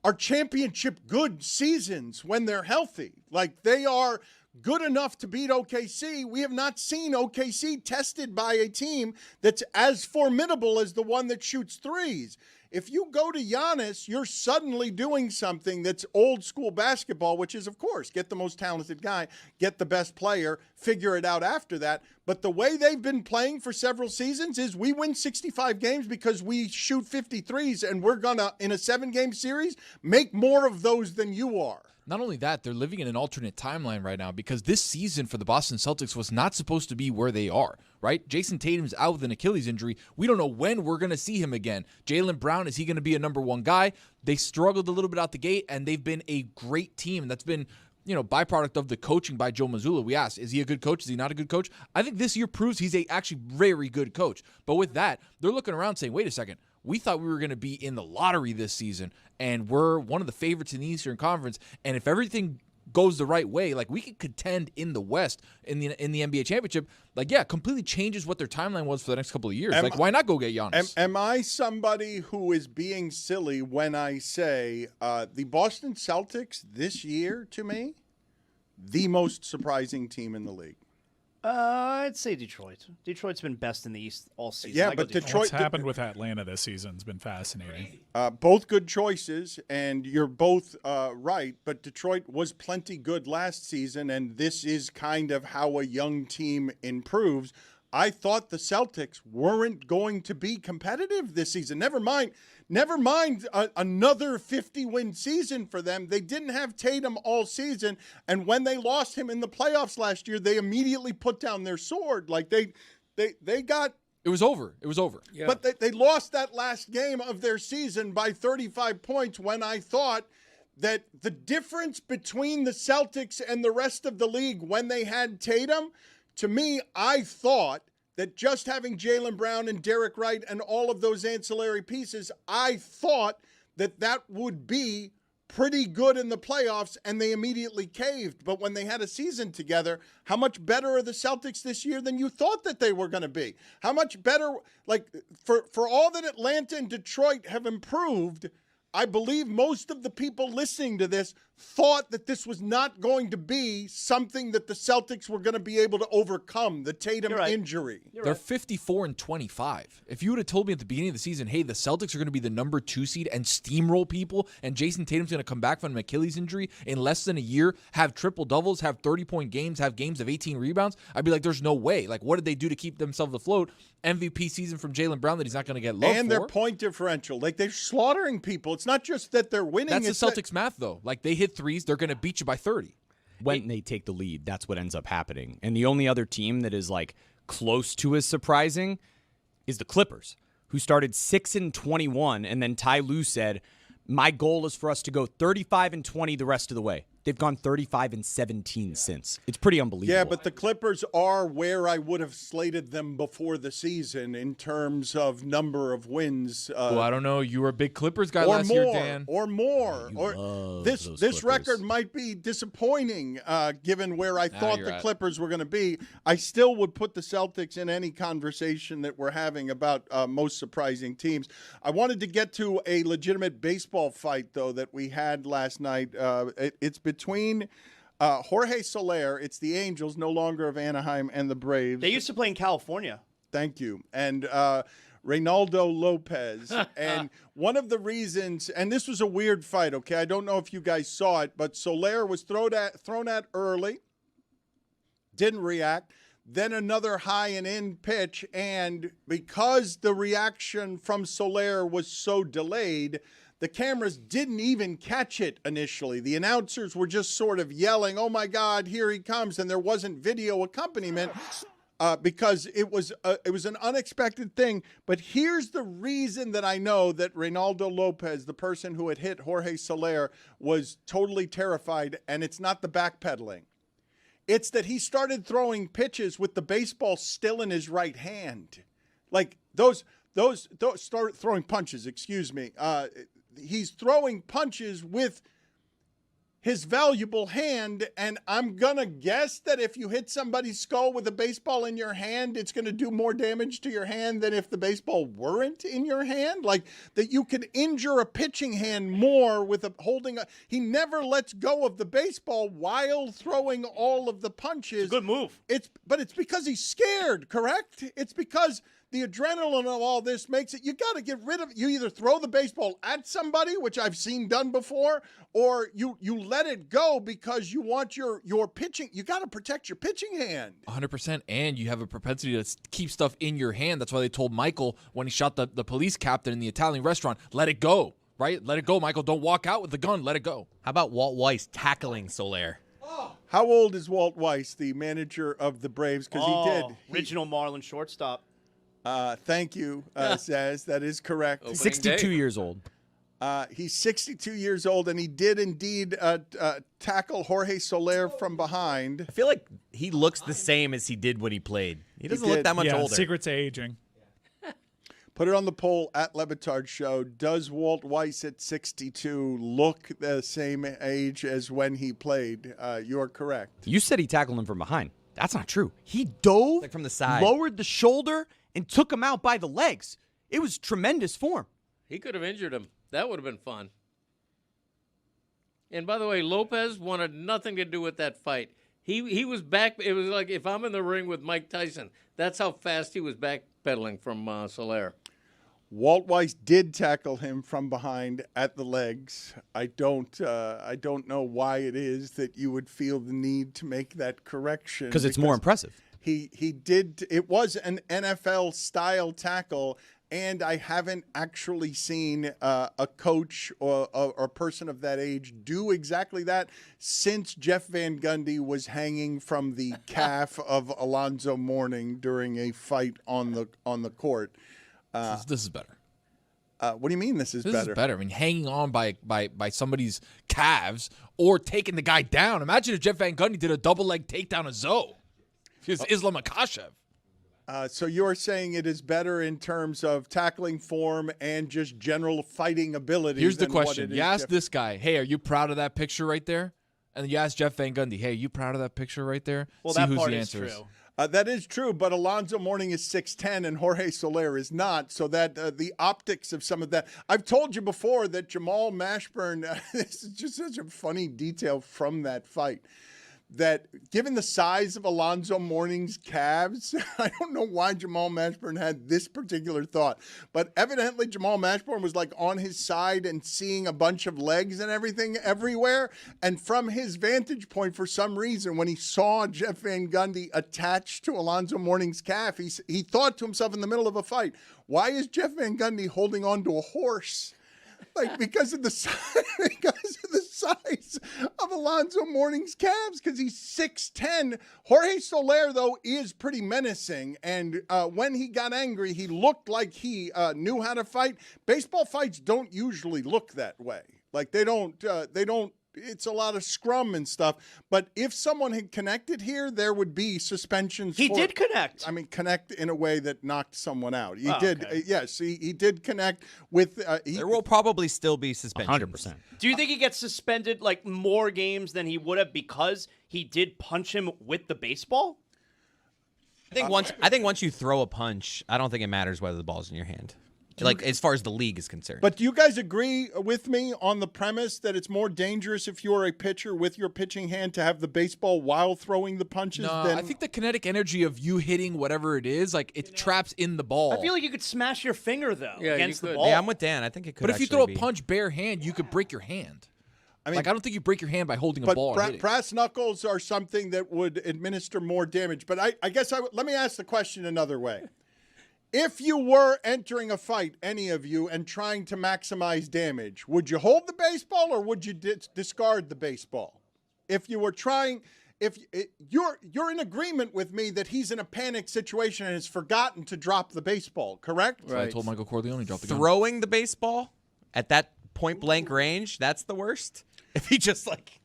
are championship good seasons when they're healthy. Like, they are good enough to beat OKC. We have not seen OKC tested by a team that's as formidable as the one that shoots threes. If you go to Giannis, you're suddenly doing something that's old school basketball, which is, of course, get the most talented guy, get the best player, figure it out after that. But the way they've been playing for several seasons is we win 65 games because we shoot 53s, and we're going to, in a 7-game series, make more of those than you are. Not only that, they're living in an alternate timeline right now because this season for the Boston Celtics was not supposed to be where they are, right? Jason Tatum's out with an Achilles injury. We don't know when we're going to see him again. Jaylen Brown, is he going to be a number one guy? They struggled a little bit out the gate, and they've been a great team. And that's been, byproduct of the coaching by Joe Mazzulla. We asked, is he a good coach? Is he not a good coach? I think this year proves he's a actually very good coach. But with that, they're looking around saying, wait a second, we thought we were going to be in the lottery this season, and we're one of the favorites in the Eastern Conference. And if everything goes the right way, like we could contend in the West in the NBA championship, completely changes what their timeline was for the next couple of years. Why not go get Giannis? Am I somebody who is being silly when I say the Boston Celtics this year, to me, the most surprising team in the league? I'd say Detroit. Detroit's been best in the East all season. Yeah, but Detroit. What's happened with Atlanta this season has been fascinating. Both good choices, and you're both right. But Detroit was plenty good last season, and this is kind of how a young team improves. I thought the Celtics weren't going to be competitive this season. Never mind another 50-win season for them. They didn't have Tatum all season, and when they lost him in the playoffs last year, they immediately put down their sword. Like they got. It was over. It was over. Yeah. But they lost that last game of their season by 35 points when I thought that the difference between the Celtics and the rest of the league when they had Tatum, to me, I thought that just having Jaylen Brown and Derek Wright and all of those ancillary pieces, I thought that would be pretty good in the playoffs, and they immediately caved. But when they had a season together, how much better are the Celtics this year than you thought that they were going to be? How much better, for all that Atlanta and Detroit have improved, I believe most of the people listening to this thought that this was not going to be something that the Celtics were going to be able to overcome, the Tatum injury. They're 54-25. If you would have told me at the beginning of the season, hey, the Celtics are going to be the number 2 seed and steamroll people, and Jason Tatum's going to come back from an Achilles injury in less than a year, have triple-doubles, have 30-point games, have games of 18 rebounds, I'd be like, there's no way. Like, what did they do to keep themselves afloat? MVP season from Jaylen Brown that he's not going to get love and for. Their point differential. Like, they're slaughtering people. It's not just that they're winning. That's the Celtics math, though. Like, they hit threes, they're going to beat you by 30. When they take the lead, that's what ends up happening. And the only other team that is close to as surprising is the Clippers, who started 6-21, and then Ty Lue said, my goal is for us to go 35-20 the rest of the way. They've gone 35-17 since. It's pretty unbelievable. Yeah, but the Clippers are where I would have slated them before the season in terms of number of wins. Well, I don't know. You were a big Clippers guy last year, Dan. Or more. This record might be disappointing given where I thought the Clippers were going to be. I still would put the Celtics in any conversation that we're having about most surprising teams. I wanted to get to a legitimate baseball fight, though, that we had last night. It's between Jorge Soler, it's the Angels, no longer of Anaheim, and the Braves. They used to play in California. Thank you. And Reynaldo Lopez. And one of the reasons, and this was a weird fight, okay? I don't know if you guys saw it, but Soler was thrown at early, didn't react. Then another high and in pitch, and because the reaction from Soler was so delayed, the cameras didn't even catch it initially. The announcers were just sort of yelling, oh, my God, here he comes, and there wasn't video accompaniment because it was an unexpected thing. But here's the reason that I know that Reynaldo Lopez, the person who had hit Jorge Soler, was totally terrified, and it's not the backpedaling. It's that he started throwing pitches with the baseball still in his right hand. Like those start throwing punches, excuse me. He's throwing punches with his valuable hand, and I'm going to guess that if you hit somebody's skull with a baseball in your hand, it's going to do more damage to your hand than if the baseball weren't in your hand. Like, that you can injure a pitching hand more with he never lets go of the baseball while throwing all of the punches. It's a good move. But it's because he's scared, correct? It's because the adrenaline of all this makes it, you got to get rid of it. You either throw the baseball at somebody, which I've seen done before, or you let it go because you want your pitching. You got to protect your pitching hand. 100%. And you have a propensity to keep stuff in your hand. That's why they told Michael when he shot the police captain in the Italian restaurant, let it go. right? Let it go, Michael. Don't walk out with the gun. Let it go. How about Walt Weiss tackling Soler? How old is Walt Weiss, the manager of the Braves? Because he did. Original Marlin shortstop. Thank you, Zaz. That is correct. 62 years old. He's 62 years old, and he did indeed tackle Jorge Soler from behind. I feel like he looks the same as he did when he played. He doesn't look that much older. Secret to aging. Put it on the poll at Le Batard Show. Does Walt Weiss at 62 look the same age as when he played? You're correct. You said he tackled him from behind. That's not true. He dove like from the side, lowered the shoulder, and took him out by the legs. It was tremendous form. He could have injured him. That would have been fun. And by the way, Lopez wanted nothing to do with that fight. He was back. It was like if I'm in the ring with Mike Tyson. That's how fast he was backpedaling from Soler. Walt Weiss did tackle him from behind at the legs. I don't know why it is that you would feel the need to make that correction. Because it's more impressive. He did. It was an NFL style tackle, and I haven't actually seen a coach or a person of that age do exactly that since Jeff Van Gundy was hanging from the calf of Alonzo Mourning during a fight on the court. This is better. What do you mean this is better? This is better. I mean, hanging on by somebody's calves or taking the guy down. Imagine if Jeff Van Gundy did a double leg takedown of Zoe. It's Islam Makhachev. So you're saying it is better in terms of tackling form and just general fighting ability. Here's the question. You ask this guy, hey, are you proud of that picture right there? And you ask Jeff Van Gundy, hey, are you proud of that picture right there? Well, See that who's part the is answer true. That is true, but Alonzo Mourning is 6'10", and Jorge Soler is not, so that the optics of some of that. I've told you before that Jamal Mashburn, this is just such a funny detail from that fight, that given the size of Alonzo Mourning's calves, I don't know why Jamal Mashburn had this particular thought, but evidently Jamal Mashburn was like on his side and seeing a bunch of legs and everything everywhere. And from his vantage point, for some reason, when he saw Jeff Van Gundy attached to Alonzo Mourning's calf, he thought to himself in the middle of a fight, why is Jeff Van Gundy holding on to a horse? Like because of the size of Alonzo Mourning's calves, because he's 6'10". Jorge Soler, though, is pretty menacing, and when he got angry, he looked like he knew how to fight. Baseball fights don't usually look that way. Like they don't. It's a lot of scrum and stuff. But if someone had connected here, there would be suspensions. He did connect. I mean, connect in a way that knocked someone out. He Oh, did. okay. Yes, he did connect with. There will probably still be suspensions. 100%. Do you think he gets suspended like more games than he would have because he did punch him with the baseball? I think once you throw a punch, I don't think it matters whether the ball's in your hand. Like as far as the league is concerned. But do you guys agree with me on the premise that it's more dangerous if you're a pitcher with your pitching hand to have the baseball while throwing the punches? No, than... I think the kinetic energy of you hitting whatever it is, like it traps in the ball. I feel like you could smash your finger though against the ball. Yeah, I'm with Dan. I think it could. But if you actually throw a be. punch bare hand, you could break your hand. I mean, like I don't think you break your hand by holding a ball. And hitting. Brass knuckles are something that would administer more damage. But I guess let me ask the question another way. If you were entering a fight, any of you, and trying to maximize damage, would you hold the baseball or would you discard the baseball? If you were trying, you're in agreement with me that he's in a panic situation and has forgotten to drop the baseball, correct? So I told Michael Corleone drop the gun. Throwing the baseball at that point blank range, that's the worst. If he just like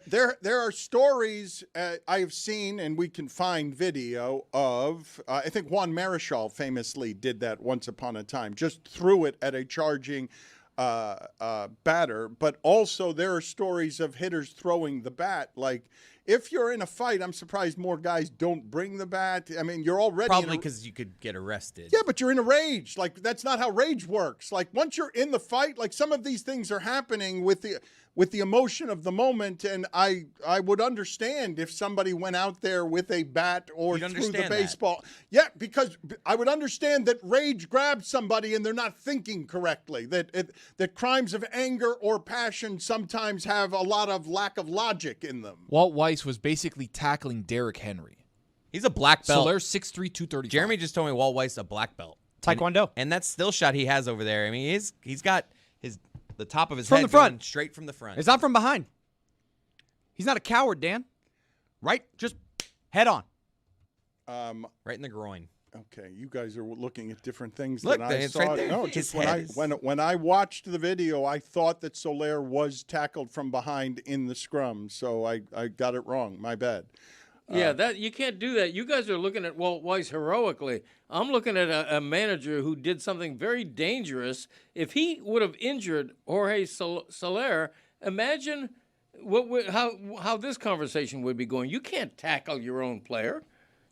there are stories I have seen, and we can find video of. I think Juan Marichal famously did that once upon a time. Just threw it at a charging batter. But also there are stories of hitters throwing the bat. Like if you're in a fight, I'm surprised more guys don't bring the bat. I mean, you're already probably because you could get arrested. Yeah, but you're in a rage. Like that's not how rage works. Like once you're in the fight, like some of these things are happening with the emotion of the moment, and I would understand if somebody went out there with a bat or threw the baseball. Yeah, because I would understand that rage grabs somebody and they're not thinking correctly. That crimes of anger or passion sometimes have a lot of lack of logic in them. Walt Weiss was basically tackling Derrick Henry. He's a black belt. Soler 6'3", 235. Jeremy just told me Walt Weiss a black belt. Taekwondo. And that still shot he has over there. I mean, he's got the top of his From head the front. going straight from the front. It's not from behind. He's not a coward, Dan. Right? Just head on. Right in the groin. Okay, you guys are looking at different things Look, than I it's saw. right there. No, His just head is- when I watched the video, I thought that Soler was tackled from behind in the scrum, so I got it wrong. My bad. Yeah, that you can't do that. You guys are looking at Walt Weiss heroically. I'm looking at a manager who did something very dangerous. If he would have injured Jorge Soler, imagine how this conversation would be going. You can't tackle your own player.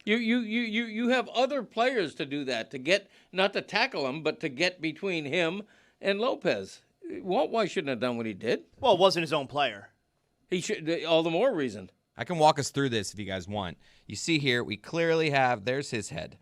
You have other players to do that, to get, not to tackle him, but to get between him and Lopez. Walt Weiss shouldn't have done what he did. Well, it wasn't his own player. He should, all the more reason. I can walk us through this if you guys want. You see here, we clearly have, there's his head,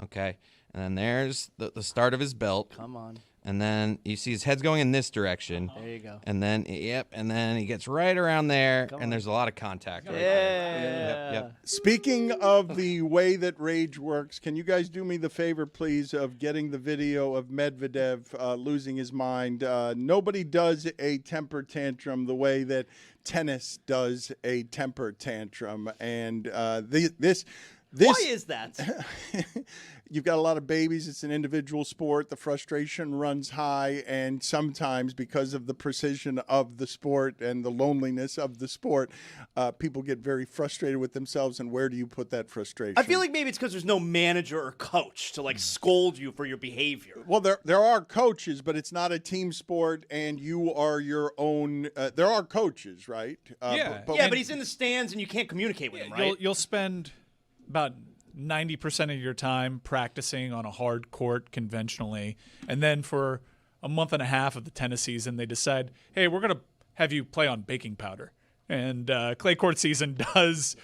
okay? And then there's the start of his belt. Come on. And then you see his head's going in this direction. There you go. And then, and then he gets right around there, and there's a lot of contact right there. Yep. Speaking of the way that rage works, can you guys do me the favor, please, of getting the video of Medvedev losing his mind? Nobody does a temper tantrum the way that tennis does a temper tantrum, and this. Why is that? You've got a lot of babies. It's an individual sport. The frustration runs high, and sometimes because of the precision of the sport and the loneliness of the sport, people get very frustrated with themselves. And where do you put that frustration? I feel like maybe it's because there's no manager or coach to scold you for your behavior. Well, there are coaches, but it's not a team sport, and you are your own. There are coaches, right? But he's in the stands, and you can't communicate with him, right? You'll spend about 90% of your time practicing on a hard court conventionally, and then for a month and a half of the tennis season, they decide, hey, we're going to have you play on baking powder. And clay court season does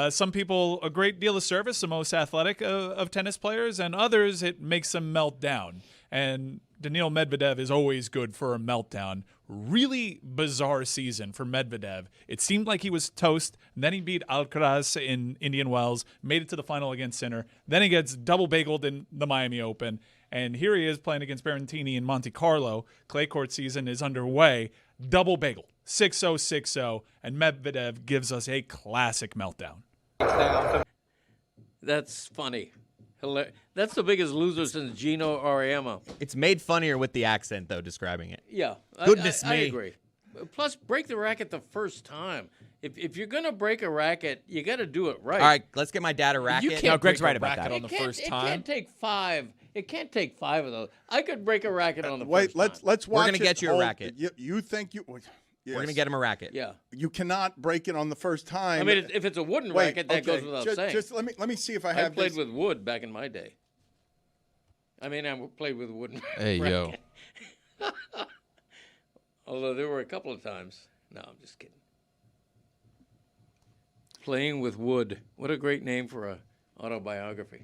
some people a great deal of service, the most athletic of tennis players, and others it makes them melt down. And Daniil Medvedev is always good for a meltdown. Really bizarre season for Medvedev. It seemed like he was toast. Then he beat Alcaraz in Indian Wells, made it to the final against Sinner. Then he gets double bageled in the Miami Open. And here he is playing against Berrettini in Monte Carlo. Clay court season is underway. Double bagel, 6-0, 6-0. And Medvedev gives us a classic meltdown. That's funny. That's the biggest loser since Gino Auriemma. It's made funnier with the accent, though, describing it. Yeah. Goodness me. I agree. Plus, break the racket the first time. If you're going to break a racket, you got to do it right. All right, let's get my dad a racket. You can't break a racket on the first time. It can't take five. It can't take five of those. I could break a racket on the Wait, first time. let's watch. We're gonna get you a racket. You think you? Yes. We're going to get him a racket. Yeah. You cannot break it on the first time. I mean, if it's a wooden racket, that goes without saying. Just let me see if I I have played this. with wood back in my day. I mean, I played with wooden Hey, racket. Although there were a couple of times. No, I'm just kidding. Playing with wood. What a great name for a autobiography.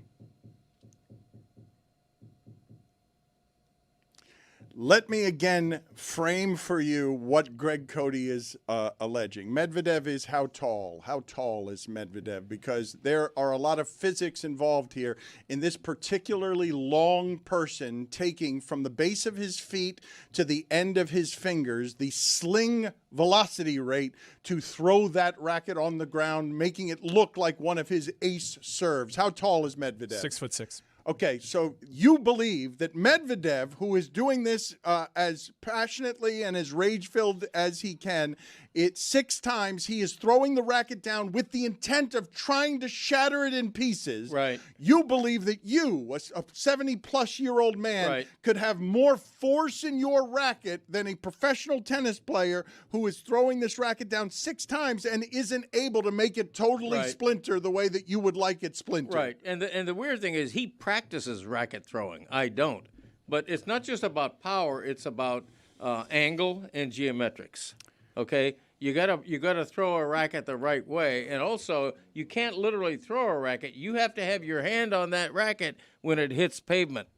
Let me again frame for you what Greg Cody is alleging. Medvedev is how tall? How tall is Medvedev? Because there are a lot of physics involved here in this particularly long person taking from the base of his feet to the end of his fingers the sling velocity rate to throw that racket on the ground, making it look like one of his ace serves. How tall is Medvedev? 6'6". Okay, so you believe that Medvedev, who is doing this as passionately and as rage-filled as he can, 6 times he is throwing the racket down with the intent of trying to shatter it in pieces. Right. You believe that you, a 70-plus-year-old man, could have more force in your racket than a professional tennis player who is throwing this racket down 6 times and isn't able to make it totally splinter the way that you would like it splintered. Right, and the weird thing is he practices racket throwing. I don't. But it's not just about power, it's about angle and geometrics. Okay? You gotta throw a racket the right way, and also you can't literally throw a racket. You have to have your hand on that racket when it hits pavement.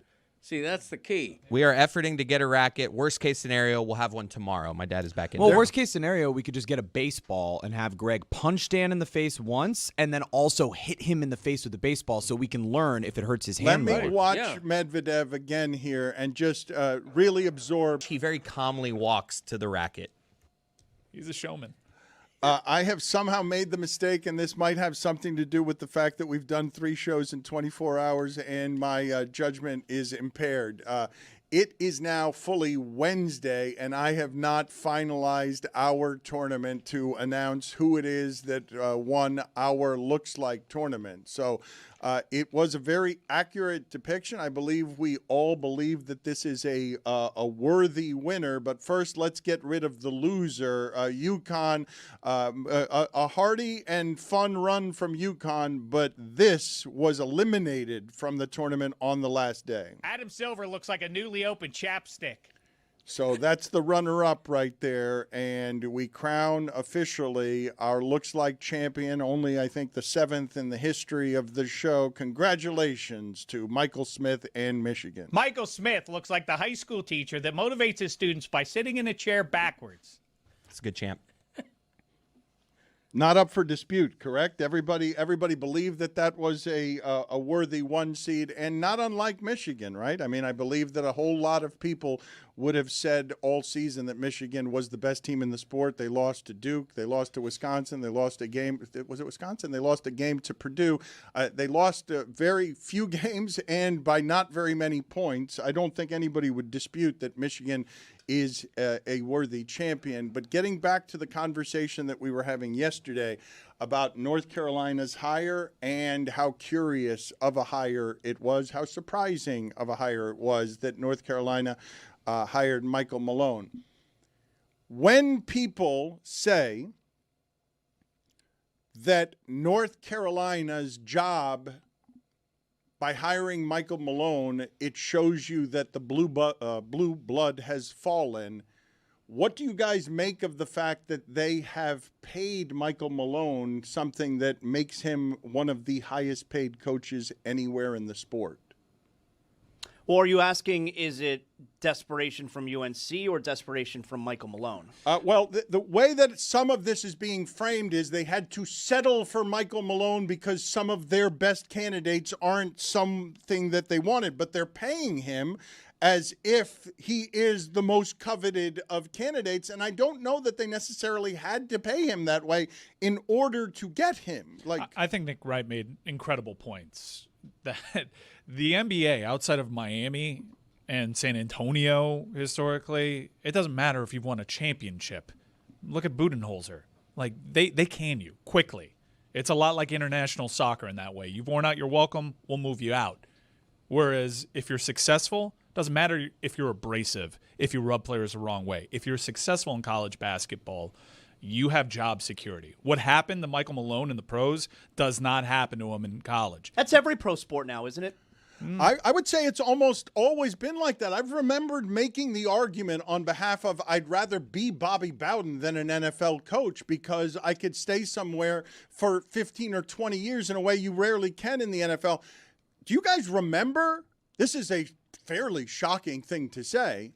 See, that's the key. We are efforting to get a racket. Worst case scenario, we'll have one tomorrow. My dad is back in. Well, town. worst case scenario, we could just get a baseball and have Greg punch Dan in the face once and then also hit him in the face with the baseball so we can learn if it hurts his hand. Let me watch Medvedev again here and just really absorb. He very calmly walks to the racket. He's a showman. I have somehow made the mistake, and this might have something to do with the fact that we've done 3 shows in 24 hours, and my judgment is impaired. It is now fully Wednesday, and I have not finalized our tournament to announce who it is that won our Looks Like tournament. So it was a very accurate depiction. I believe we all believe that this is a worthy winner. But first, let's get rid of the loser. UConn, a hearty and fun run from UConn, but this was eliminated from the tournament on the last day. Adam Silver looks like a newly opened chapstick. So that's the runner-up right there, and we crown officially our Looks Like champion, only I think the 7th in the history of the show. Congratulations to Michael Smith and Michigan. Michael Smith looks like the high school teacher that motivates his students by sitting in a chair backwards. It's a good champ. Not up for dispute, correct? Everybody believed that was a worthy 1 seed, and not unlike Michigan, right? I mean, I believe that a whole lot of people would have said all season that Michigan was the best team in the sport. They lost to Duke. They lost to Wisconsin. They lost a game. Was it Wisconsin? They lost a game to Purdue. They lost very few games and by not very many points. I don't think anybody would dispute that Michigan is a worthy champion. But getting back to the conversation that we were having yesterday about North Carolina's hire and how curious of a hire it was, how surprising of a hire it was that North Carolina hired Michael Malone. When people say that North Carolina's job by hiring Michael Malone, it shows you that the blue blood has fallen. What do you guys make of the fact that they have paid Michael Malone something that makes him one of the highest paid coaches anywhere in the sport? Or are you asking, is it desperation from UNC or desperation from Michael Malone? Well, the way that some of this is being framed is they had to settle for Michael Malone because some of their best candidates aren't something that they wanted, but they're paying him as if he is the most coveted of candidates. And I don't know that they necessarily had to pay him that way in order to get him. I think Nick Wright made incredible points. That the NBA, outside of Miami and San Antonio historically, it doesn't matter if you've won a championship. Look at Budenholzer. Like, they can you quickly. It's a lot like international soccer in that way. You've worn out your welcome, we'll move you out. Whereas if you're successful, doesn't matter if you're abrasive, if you rub players the wrong way. If you're successful in college basketball, you have job security. What happened to Michael Malone in the pros does not happen to him in college. That's every pro sport now, isn't it? I would say it's almost always been like that. I've remembered making the argument on behalf of I'd rather be Bobby Bowden than an NFL coach because I could stay somewhere for 15 or 20 years in a way you rarely can in the NFL. Do you guys remember? This is a fairly shocking thing to say.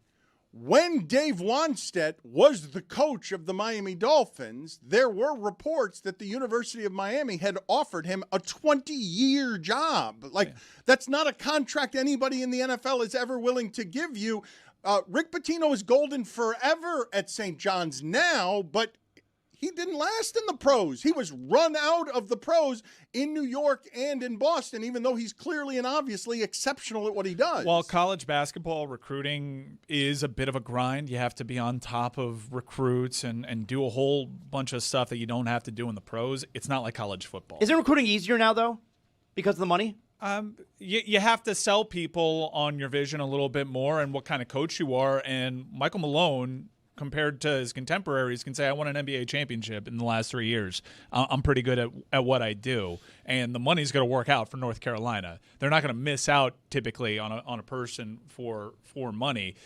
When Dave Wanstedt was the coach of the Miami Dolphins, there were reports that the University of Miami had offered him a 20-year job. That's not a contract anybody in the NFL is ever willing to give you. Rick Pitino is golden forever at St. John's now, but he didn't last in the pros. He was run out of the pros in New York and in Boston, even though he's clearly and obviously exceptional at what he does. While college basketball recruiting is a bit of a grind, you have to be on top of recruits and do a whole bunch of stuff that you don't have to do in the pros. It's not like college football. Isn't recruiting easier now, though, because of the money? You have to sell people on your vision a little bit more and what kind of coach you are. And Michael Malone, compared to his contemporaries, can say, I won an NBA championship in the last 3 years. I'm pretty good at what I do. And the money's going to work out for North Carolina. They're not going to miss out typically on a person for money.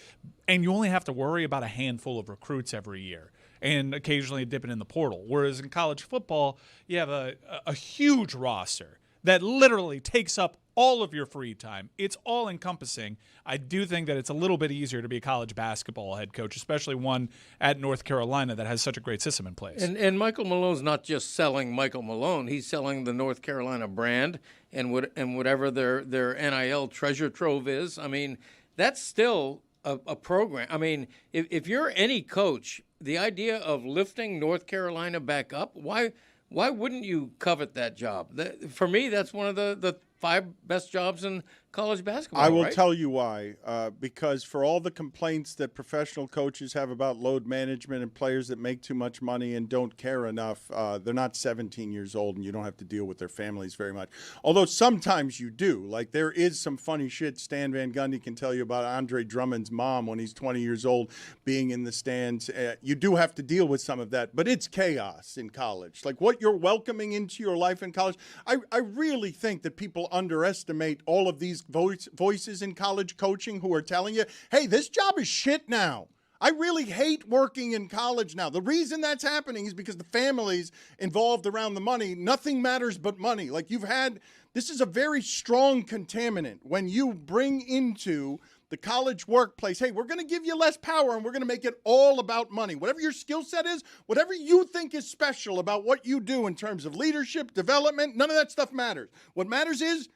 And you only have to worry about a handful of recruits every year and occasionally dipping in the portal. Whereas in college football, you have a huge roster that literally takes up all of your free time. It's all encompassing. I do think that it's a little bit easier to be a college basketball head coach, especially one at North Carolina that has such a great system in place. And Michael Malone's not just selling Michael Malone; he's selling the North Carolina brand and whatever their NIL treasure trove is. I mean, that's still a program. I mean, if you're any coach, the idea of lifting North Carolina back up, why wouldn't you covet that job? For me, that's one of the 5 best jobs in college basketball. I will right? tell you why. Because for all the complaints that professional coaches have about load management and players that make too much money and don't care enough, they're not 17 years old and you don't have to deal with their families very much. Although sometimes you do. Like there is some funny shit Stan Van Gundy can tell you about Andre Drummond's mom when he's 20 years old being in the stands. You do have to deal with some of that, but it's chaos in college. Like what you're welcoming into your life in college. I really think that people underestimate all of these voices in college coaching who are telling you, hey, this job is shit now. I really hate working in college now. The reason that's happening is because the families involved around the money, nothing matters but money. Like this is a very strong contaminant when you bring into the college workplace, hey, we're going to give you less power and we're going to make it all about money. Whatever your skill set is, whatever you think is special about what you do in terms of leadership, development, none of that stuff matters. What matters is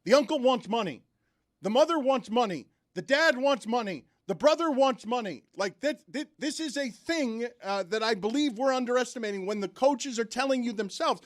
the uncle wants money. The mother wants money. The dad wants money. The brother wants money. Like this is a thing that I believe we're underestimating when the coaches are telling you themselves.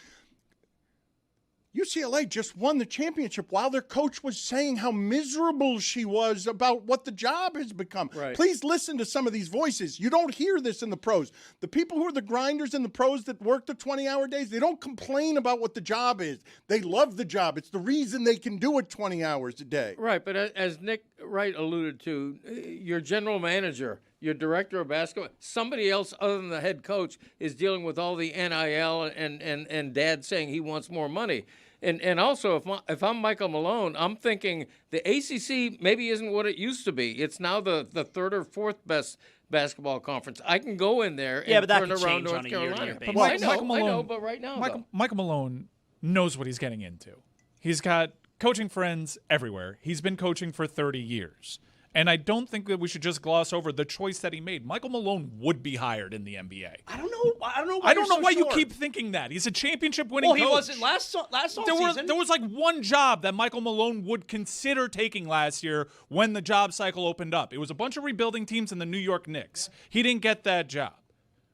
UCLA just won the championship while their coach was saying how miserable she was about what the job has become. Right. Please listen to some of these voices. You don't hear this in the pros. The people who are the grinders in the pros that work the 20-hour days, they don't complain about what the job is. They love the job. It's the reason they can do it 20 hours a day. Right, but as Nick Wright alluded to, your general manager, your director of basketball, somebody else other than the head coach is dealing with all the NIL and dad saying he wants more money. And also, if I'm Michael Malone, I'm thinking the ACC maybe isn't what it used to be. It's now the 3rd or 4th best basketball conference. I can go in there and turn around North Carolina. I know, but right now, Michael Malone knows what he's getting into. He's got coaching friends everywhere. He's been coaching for 30 years. And I don't think that we should just gloss over the choice that he made. Michael Malone would be hired in the NBA. I don't know. I don't know why you keep thinking that. He's a championship-winning coach. Well, he wasn't last offseason. There was like one job that Michael Malone would consider taking last year when the job cycle opened up. It was a bunch of rebuilding teams in the New York Knicks. He didn't get that job.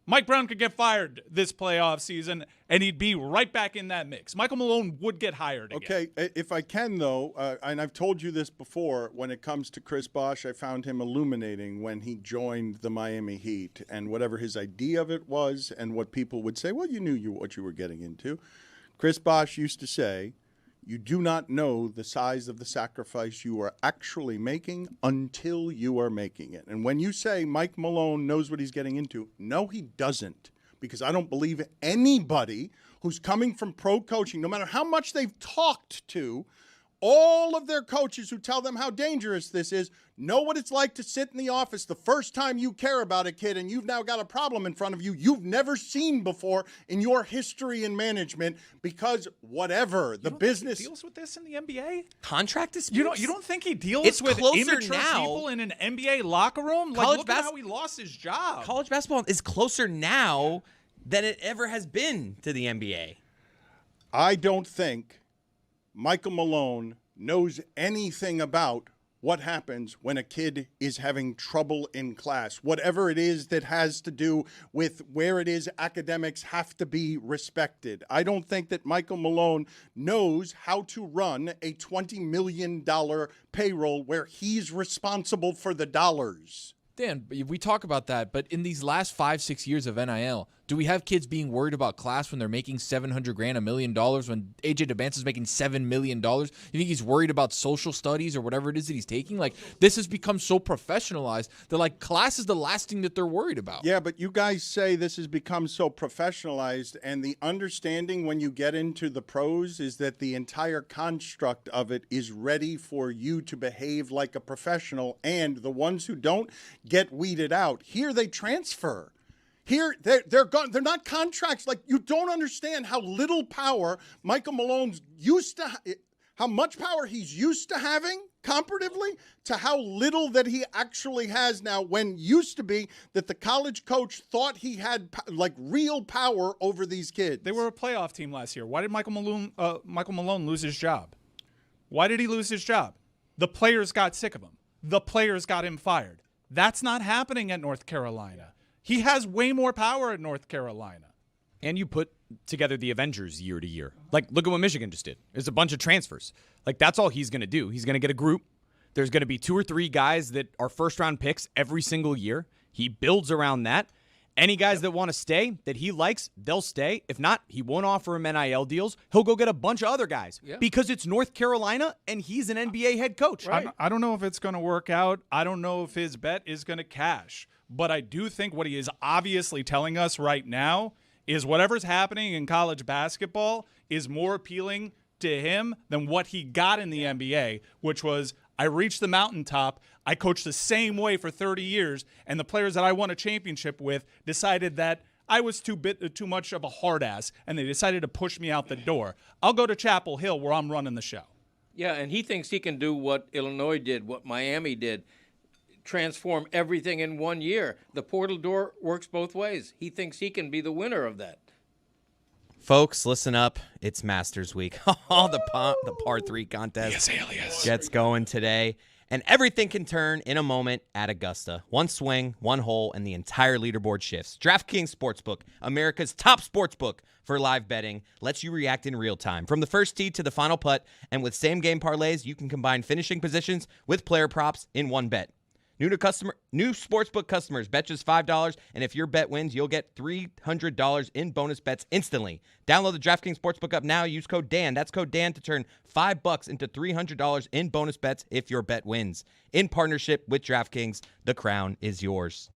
Mike Brown could get fired this playoff season, and he'd be right back in that mix. Michael Malone would get hired again. Okay, if I can, though, and I've told you this before, when it comes to Chris Bosh, I found him illuminating when he joined the Miami Heat, and whatever his idea of it was and what people would say, well, you knew what you were getting into. Chris Bosh used to say, you do not know the size of the sacrifice you are actually making until you are making it. And when you say Mike Malone knows what he's getting into, no, he doesn't. Because I don't believe anybody who's coming from pro coaching, no matter how much they've talked to all of their coaches who tell them how dangerous this is, know what it's like to sit in the office the first time you care about a kid and you've now got a problem in front of you you've never seen before in your history in management because whatever the business deals with this in the NBA. Contract disputes. You don't think he deals with immature people in an NBA locker room? Like, look at how he lost his job. College basketball is closer now than it ever has been to the NBA. I don't think Michael Malone knows anything about what happens when a kid is having trouble in class. Whatever it is that has to do with where it is academics have to be respected. I don't think that Michael Malone knows how to run a $20 million payroll where he's responsible for the dollars. Dan, we talk about that, but in these last 5-6 years of NIL, do we have kids being worried about class when they're making $700,000, $1 million, when AJ DeBance's making $7 million? You think he's worried about social studies or whatever it is that he's taking? Like, this has become so professionalized that, like, class is the last thing that they're worried about. Yeah, but you guys say this has become so professionalized, and the understanding when you get into the pros is that the entire construct of it is ready for you to behave like a professional, and the ones who don't get weeded out. Here they transfer. Here, they're gone. They're not contracts. Like, you don't understand how little power Michael Malone's used to. how much power he's used to having comparatively to how little that he actually has now, when used to be that the college coach thought he had like real power over these kids. They were a playoff team last year. Why did Michael Malone lose his job? Why did he lose his job? The players got sick of him. The players got him fired. That's not happening at North Carolina. He has way more power at North Carolina. And you put together the Avengers year to year. Like, look at what Michigan just did. It's a bunch of transfers. Like, that's all he's going to do. He's going to get a group. There's going to be 2 or 3 guys that are first-round picks every single year. He builds around that. Any guys that want to stay, that he likes, they'll stay. If not, he won't offer him NIL deals. He'll go get a bunch of other guys because it's North Carolina and he's an NBA head coach. Right. I don't know if it's going to work out. I don't know if his bet is going to cash. But I do think what he is obviously telling us right now is whatever's happening in college basketball is more appealing to him than what he got in the NBA, which was, I reached the mountaintop, I coached the same way for 30 years, and the players that I won a championship with decided that I was too much of a hard ass, and they decided to push me out the door. I'll go to Chapel Hill where I'm running the show. Yeah, and he thinks he can do what Illinois did, what Miami did, transform everything in 1 year. The portal door works both ways. He thinks he can be the winner of that. Folks, listen up. It's Masters Week. the par 3 contest gets going today. And everything can turn in a moment at Augusta. One swing, one hole, and the entire leaderboard shifts. DraftKings Sportsbook, America's top sportsbook for live betting, lets you react in real time. From the first tee to the final putt, and with same-game parlays, you can combine finishing positions with player props in one bet. New sportsbook customers, bet just $5, and if your bet wins, you'll get $300 in bonus bets instantly. Download the DraftKings Sportsbook app now. Use code Dan. That's code Dan to turn $5 into $300 in bonus bets if your bet wins. In partnership with DraftKings, the crown is yours.